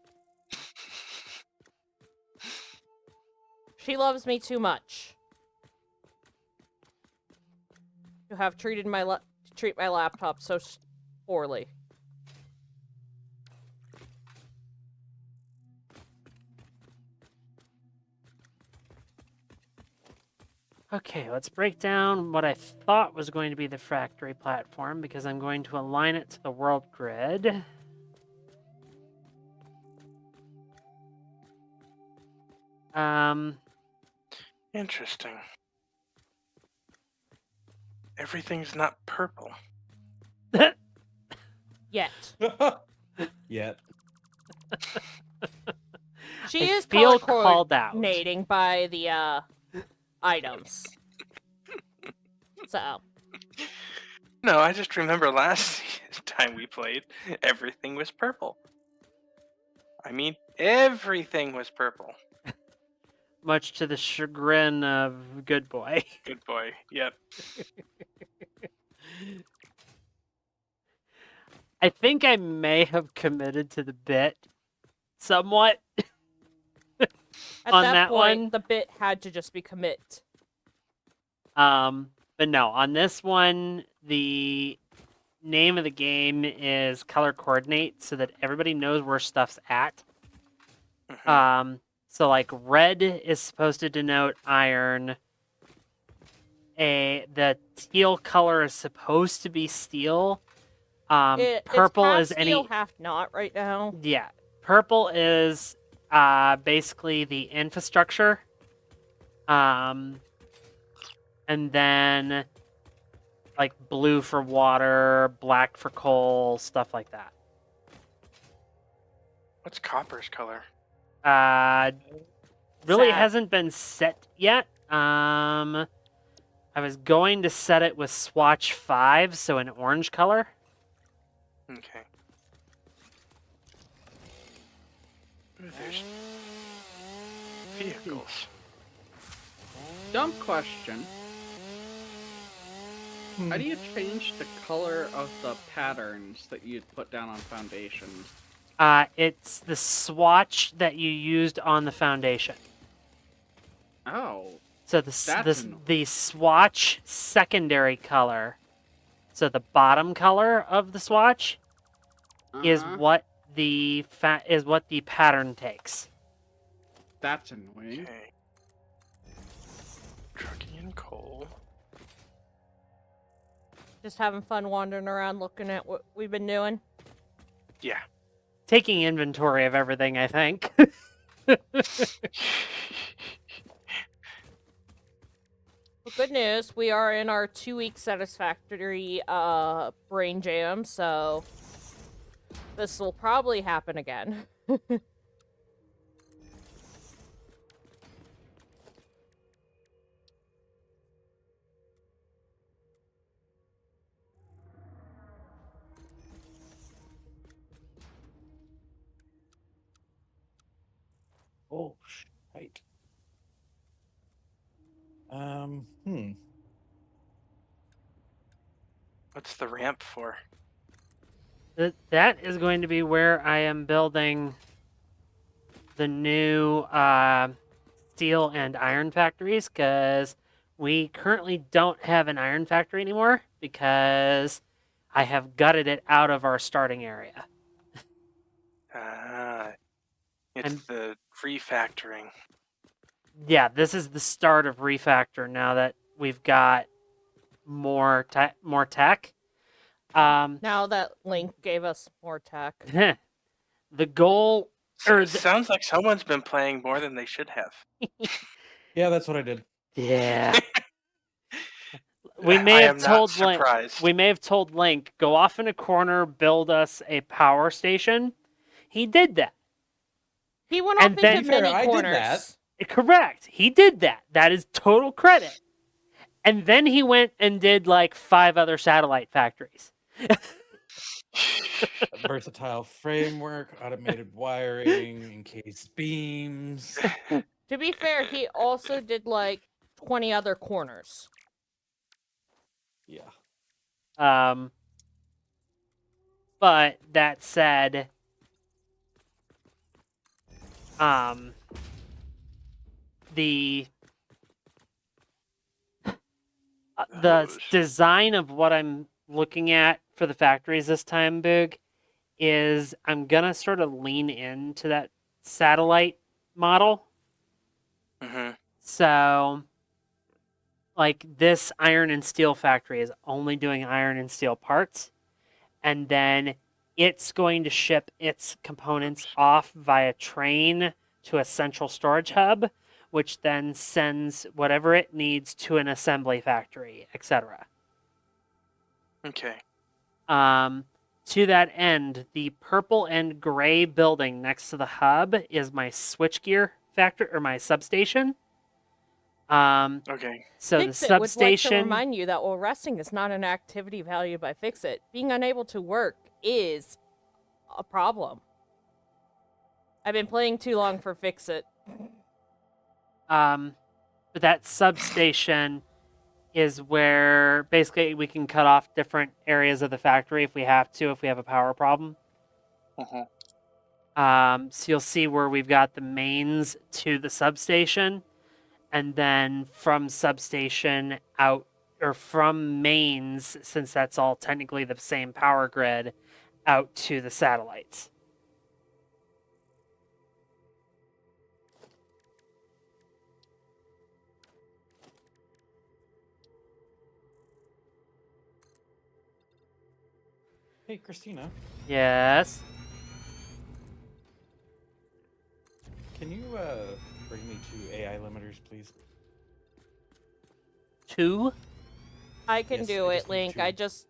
She loves me too much to have treat my laptop so poorly. Okay, let's break down what I thought was going to be the factory platform, because I'm going to align it to the world grid. Interesting. Everything's not purple. Yet. Yet. She I is feel color called out. coordinating by the items. So. No, I just remember last time we played, everything was purple. I mean, everything was purple. Much to the chagrin of Good Boy. Good boy. Yep. I think I may have committed to the bit somewhat. At On that that point, one? the bit had to just be commit. But no, on this one, the name of the game is color coordinate, so that everybody knows where stuff's at. So like red is supposed to denote iron. The teal color is supposed to be steel. Purple it's half is steel, any half not right now. Yeah. Purple is basically the infrastructure. And then like blue for water, black for coal, stuff like that. What's copper's color? Really Sad. hasn't been set yet. I was going to set it with swatch 5, so an orange color. Okay. Ooh, there's vehicles. Dumb question. How do you change the color of the patterns that you'd put down on foundations? It's the swatch that you used on the foundation. Oh. So That's annoying. the swatch secondary color, so the bottom color of the swatch is Uh-huh. what the pattern takes. That's annoying. Okay. Trucking and coal. Just having fun wandering around looking at what we've been doing. Yeah. Taking inventory of everything, I think. Well, good news, we are in our 2-week Satisfactory brain jam, so this will probably happen again. Oh, shite. What's the ramp for? That is going to be where I am building the new steel and iron factories, because we currently don't have an iron factory anymore because I have gutted it out of our starting area. Ah, it's And the refactoring. yeah, this is the start of refactor now that we've got more tech. Now that Link gave us more tech. The goal, or Sounds like someone's been playing more than they should have. Yeah, that's what I did. yeah. We may I have am not told Link. surprised. We may have told Link, go off in a corner, build us a power station. He did that. He went And off then- into To be fair, many I did corners. that. Correct. He did that. That is total credit. And then he went and did like 5 other satellite factories. Versatile framework, automated wiring, encased beams. To be fair, he also did like 20 other corners. Yeah. But that said, the Those. design of what I'm looking at for the factories this time, Boog, is I'm gonna sort of lean into that satellite model. Mm-hmm. So, like, this iron and steel factory is only doing iron and steel parts, and then it's going to ship its components off via train to a central storage hub, which then sends whatever it needs to an assembly factory, etc. Okay. To that end, the purple and gray building next to the hub is my switchgear factory, or my substation. Okay. So the Fix-It would like to substation. remind you that while resting is not an activity valued by Fix-It, being unable to work is a problem. I've been playing too long for Fix-It. But that substation is where basically we can cut off different areas of the factory if we have to, if we have a power problem. So you'll see where we've got the mains to the substation, and then from substation out, or from mains, since that's all technically the same power grid, out to the satellites. Hey, Christina, Yes. can you bring me 2 AI limiters, please? 2? I can Yes, do I it, just need Link. 2. I just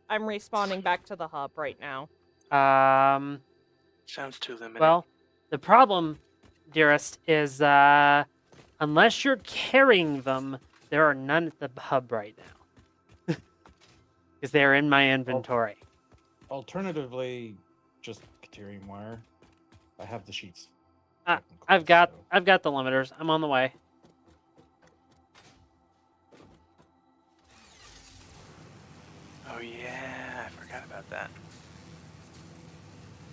I'm respawning back to the hub right now. Sounds too limited. Well, the problem, dearest, is unless you're carrying them, there are none at the hub right now. Because they're in my inventory. Alternatively, just Caterium wire. I have the sheets. I've got the limiters. I'm on the way. Oh yeah, I forgot about that.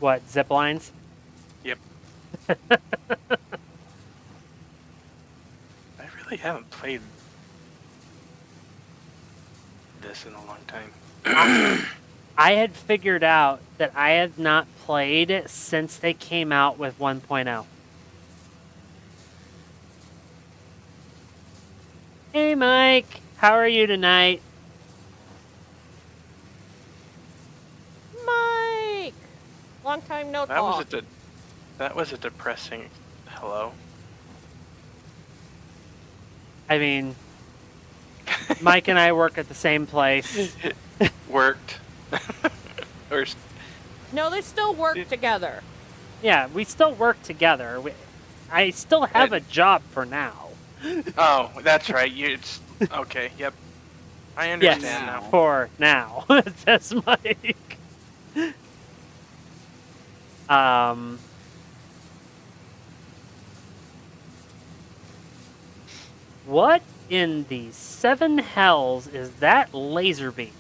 What, zip lines? Yep. I really haven't played this in a long time. I had figured out that I had not played since they came out with 1.0. Hey, Mike. How are you tonight? Mike! Long time no talk. That was a depressing hello. I mean, Mike and I work at the same place. Worked. Or No, they still work together. Yeah, we still work together. I still have a job for now. oh, that's right. It's okay. Yep, I Yes, understand now. for now. Says Mike. What in the seven hells is that laser beam?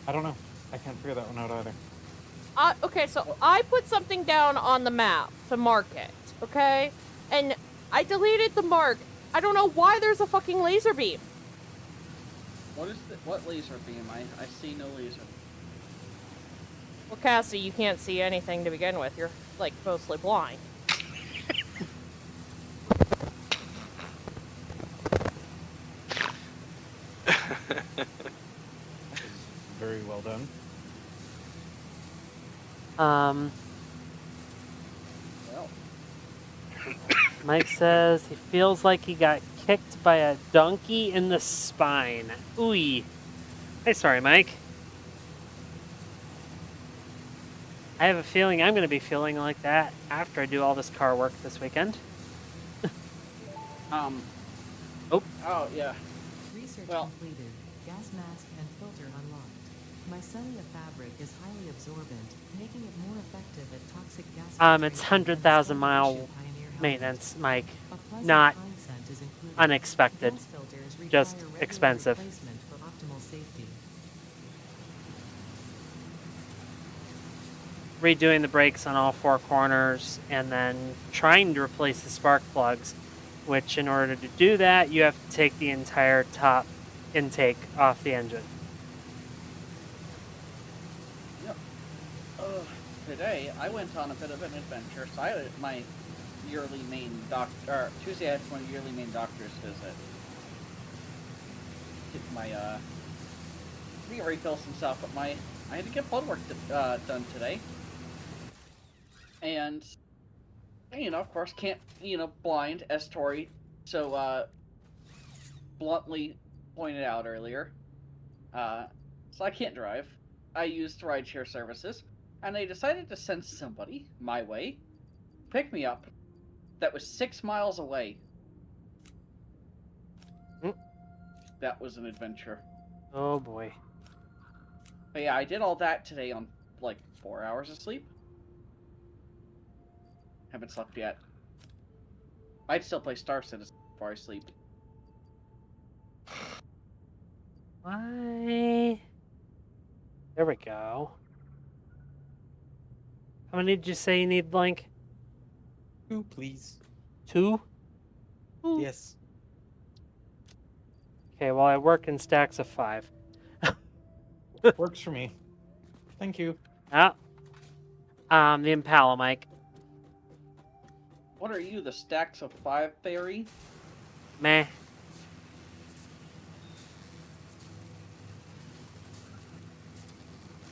I don't know. I can't figure that one out either. Okay, so I put something down on the map to mark it, okay? And I deleted the mark. I don't know why there's a fucking laser beam. What laser beam? I see no laser. Well, Cassie, you can't see anything to begin with. You're, like, mostly blind. That was very well done. Well, Mike says he feels like he got kicked by a donkey in the spine. Ooey. Hey, sorry, Mike. I have a feeling I'm going to be feeling like that after I do all this car work this weekend. oh yeah. Research Well- completed. Gas mask and filter unlocked. Mycelia fabric is highly absorbent, making it more effective at toxic gas. It's filtration than 100,000 the mile Pioneer helmet. maintenance, Mike. A pleasant Not pine scent is included. unexpected. Gas filters Just require regular expensive. replacement for optimal safety. Redoing the brakes on all four corners and then trying to replace the spark plugs, which in order to do that, you have to take the entire top intake off the engine. Yep. Today I went on a bit of an adventure. So I had my yearly main Tuesday I had my yearly main doctor's visit. Get my get refills and stuff, but I had to get blood work done today. And of course can't blind, as Tori so bluntly pointed out earlier. So I can't drive. I used rideshare services, and they decided to send somebody my way, pick me up, that was 6 miles away. That was an adventure. Oh boy. But yeah, I did all that today on like 4 hours of sleep. Haven't slept yet. I'd still play Star Citizen before I sleep. Why? There we go. How many did you say you need, Blank? 2, please. 2? Yes. Okay, well, I work in stacks of 5. Works for me. Thank you. Ah. The Impala, Mike. What are you, the stacks of 5 fairy? Meh.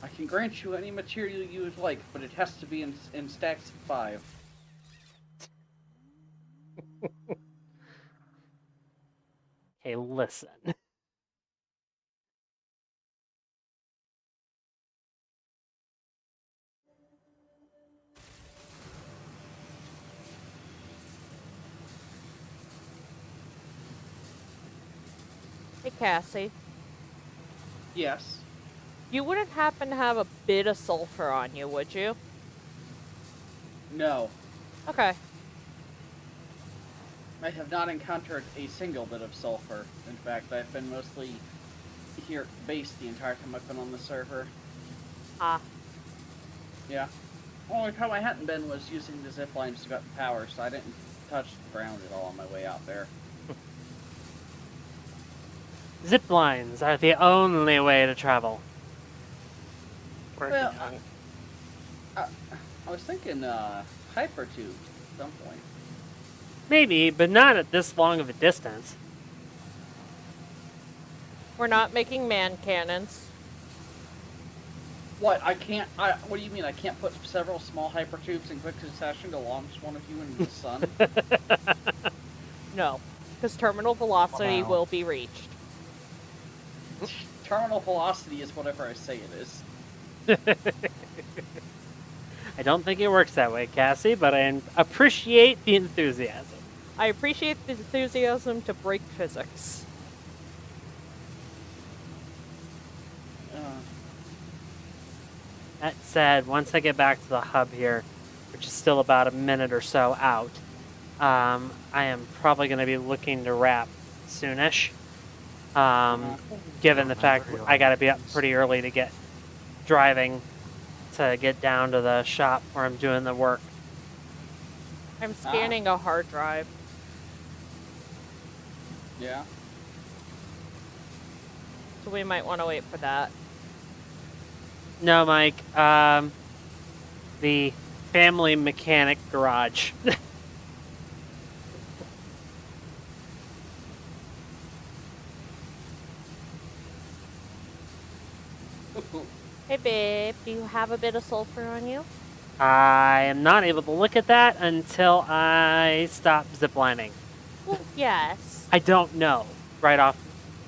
I can grant you any material you would like, but it has to be in stacks of 5. Okay, listen. Hey, Cassie. Yes. You wouldn't happen to have a bit of sulfur on you, would you? No. Okay. I have not encountered a single bit of sulfur. In fact, I've been mostly here at base the entire time I've been on the server. Ah. Yeah. Only time I hadn't been was using the zip lines to get power, so I didn't touch the ground at all on my way out there. Zip lines are the only way to travel. Where Well, can I- I was thinking hypertube at some point. Maybe, but not at this long of a distance. We're not making man cannons. What? I can't. What do you mean? I can't put several small hypertubes in quick succession to launch one of you into the sun? No, because terminal velocity Wow. will be reached. Terminal velocity is whatever I say it is. I don't think it works that way, Cassie, but I appreciate the enthusiasm. I appreciate the enthusiasm to break physics. That said, once I get back to the hub here, which is still about a minute or so out, I am probably going to be looking to wrap soonish. Given the fact I got to be up pretty early to get driving to get down to the shop where I'm doing the work. I'm scanning a hard drive. Yeah. So we might want to wait for that. No, Mike. The family mechanic garage. Hey babe, do you have a bit of sulfur on you? I am not able to look at that until I stop ziplining. Well, yes. I don't know right off.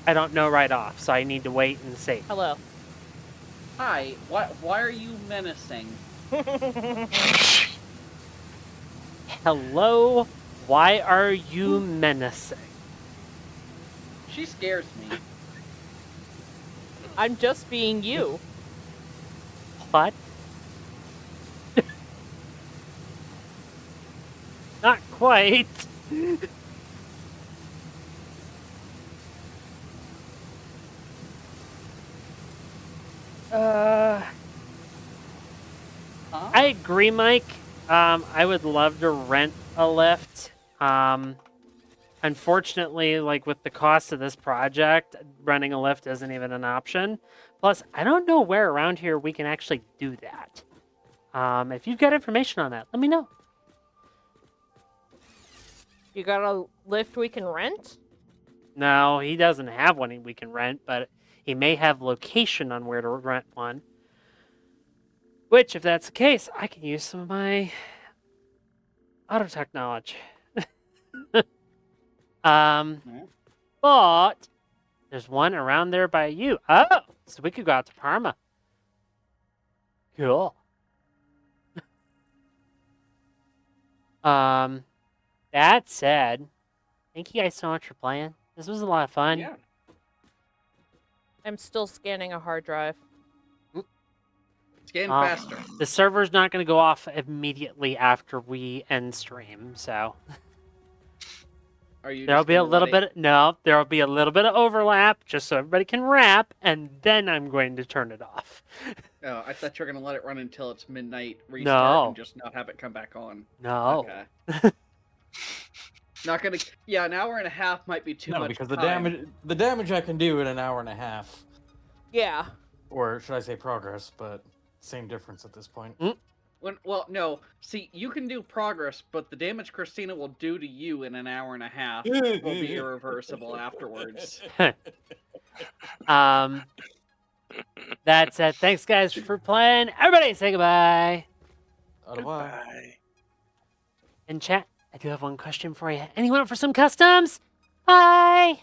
I don't know right off, so I need to wait and see. Hello. Hi. Why are you menacing? Hello? Why are you menacing? She scares me. I'm just being you. What? Not quite. Huh? I agree, Mike. I would love to rent a lift. Unfortunately, like with the cost of this project, renting a lift isn't even an option. Plus, I don't know where around here we can actually do that. If you've got information on that, let me know. You got a lift we can rent? No, he doesn't have one we can rent, but he may have location on where to rent one. Which, if that's the case, I can use some of my auto technology. Yeah. But there's one around there by you. Oh, so we could go out to Parma. Cool. That said, thank you guys so much for playing. This was a lot of fun. Yeah. I'm still scanning a hard drive. Scan faster. The server's not going to go off immediately after we end stream, so Are you? there'll just be a gonna little let it- bit. No, there'll be a little bit of overlap, just so everybody can wrap, and then I'm going to turn it off. Oh, I thought you were gonna let it run until it's midnight, restart, No. and just not have it come back on. No. Okay. Not gonna. Yeah, an hour and a half might be too No, much because time. the damage I can do in an hour and a half, Yeah. or should I say progress, but same difference at this point. Well, no. See, you can do progress, but the damage Christina will do to you in an hour and a half will be irreversible afterwards. That said, thanks guys for playing. Everybody say goodbye. Au revoir. Goodbye. In chat, I do have one question for you. Anyone up for some customs? Bye.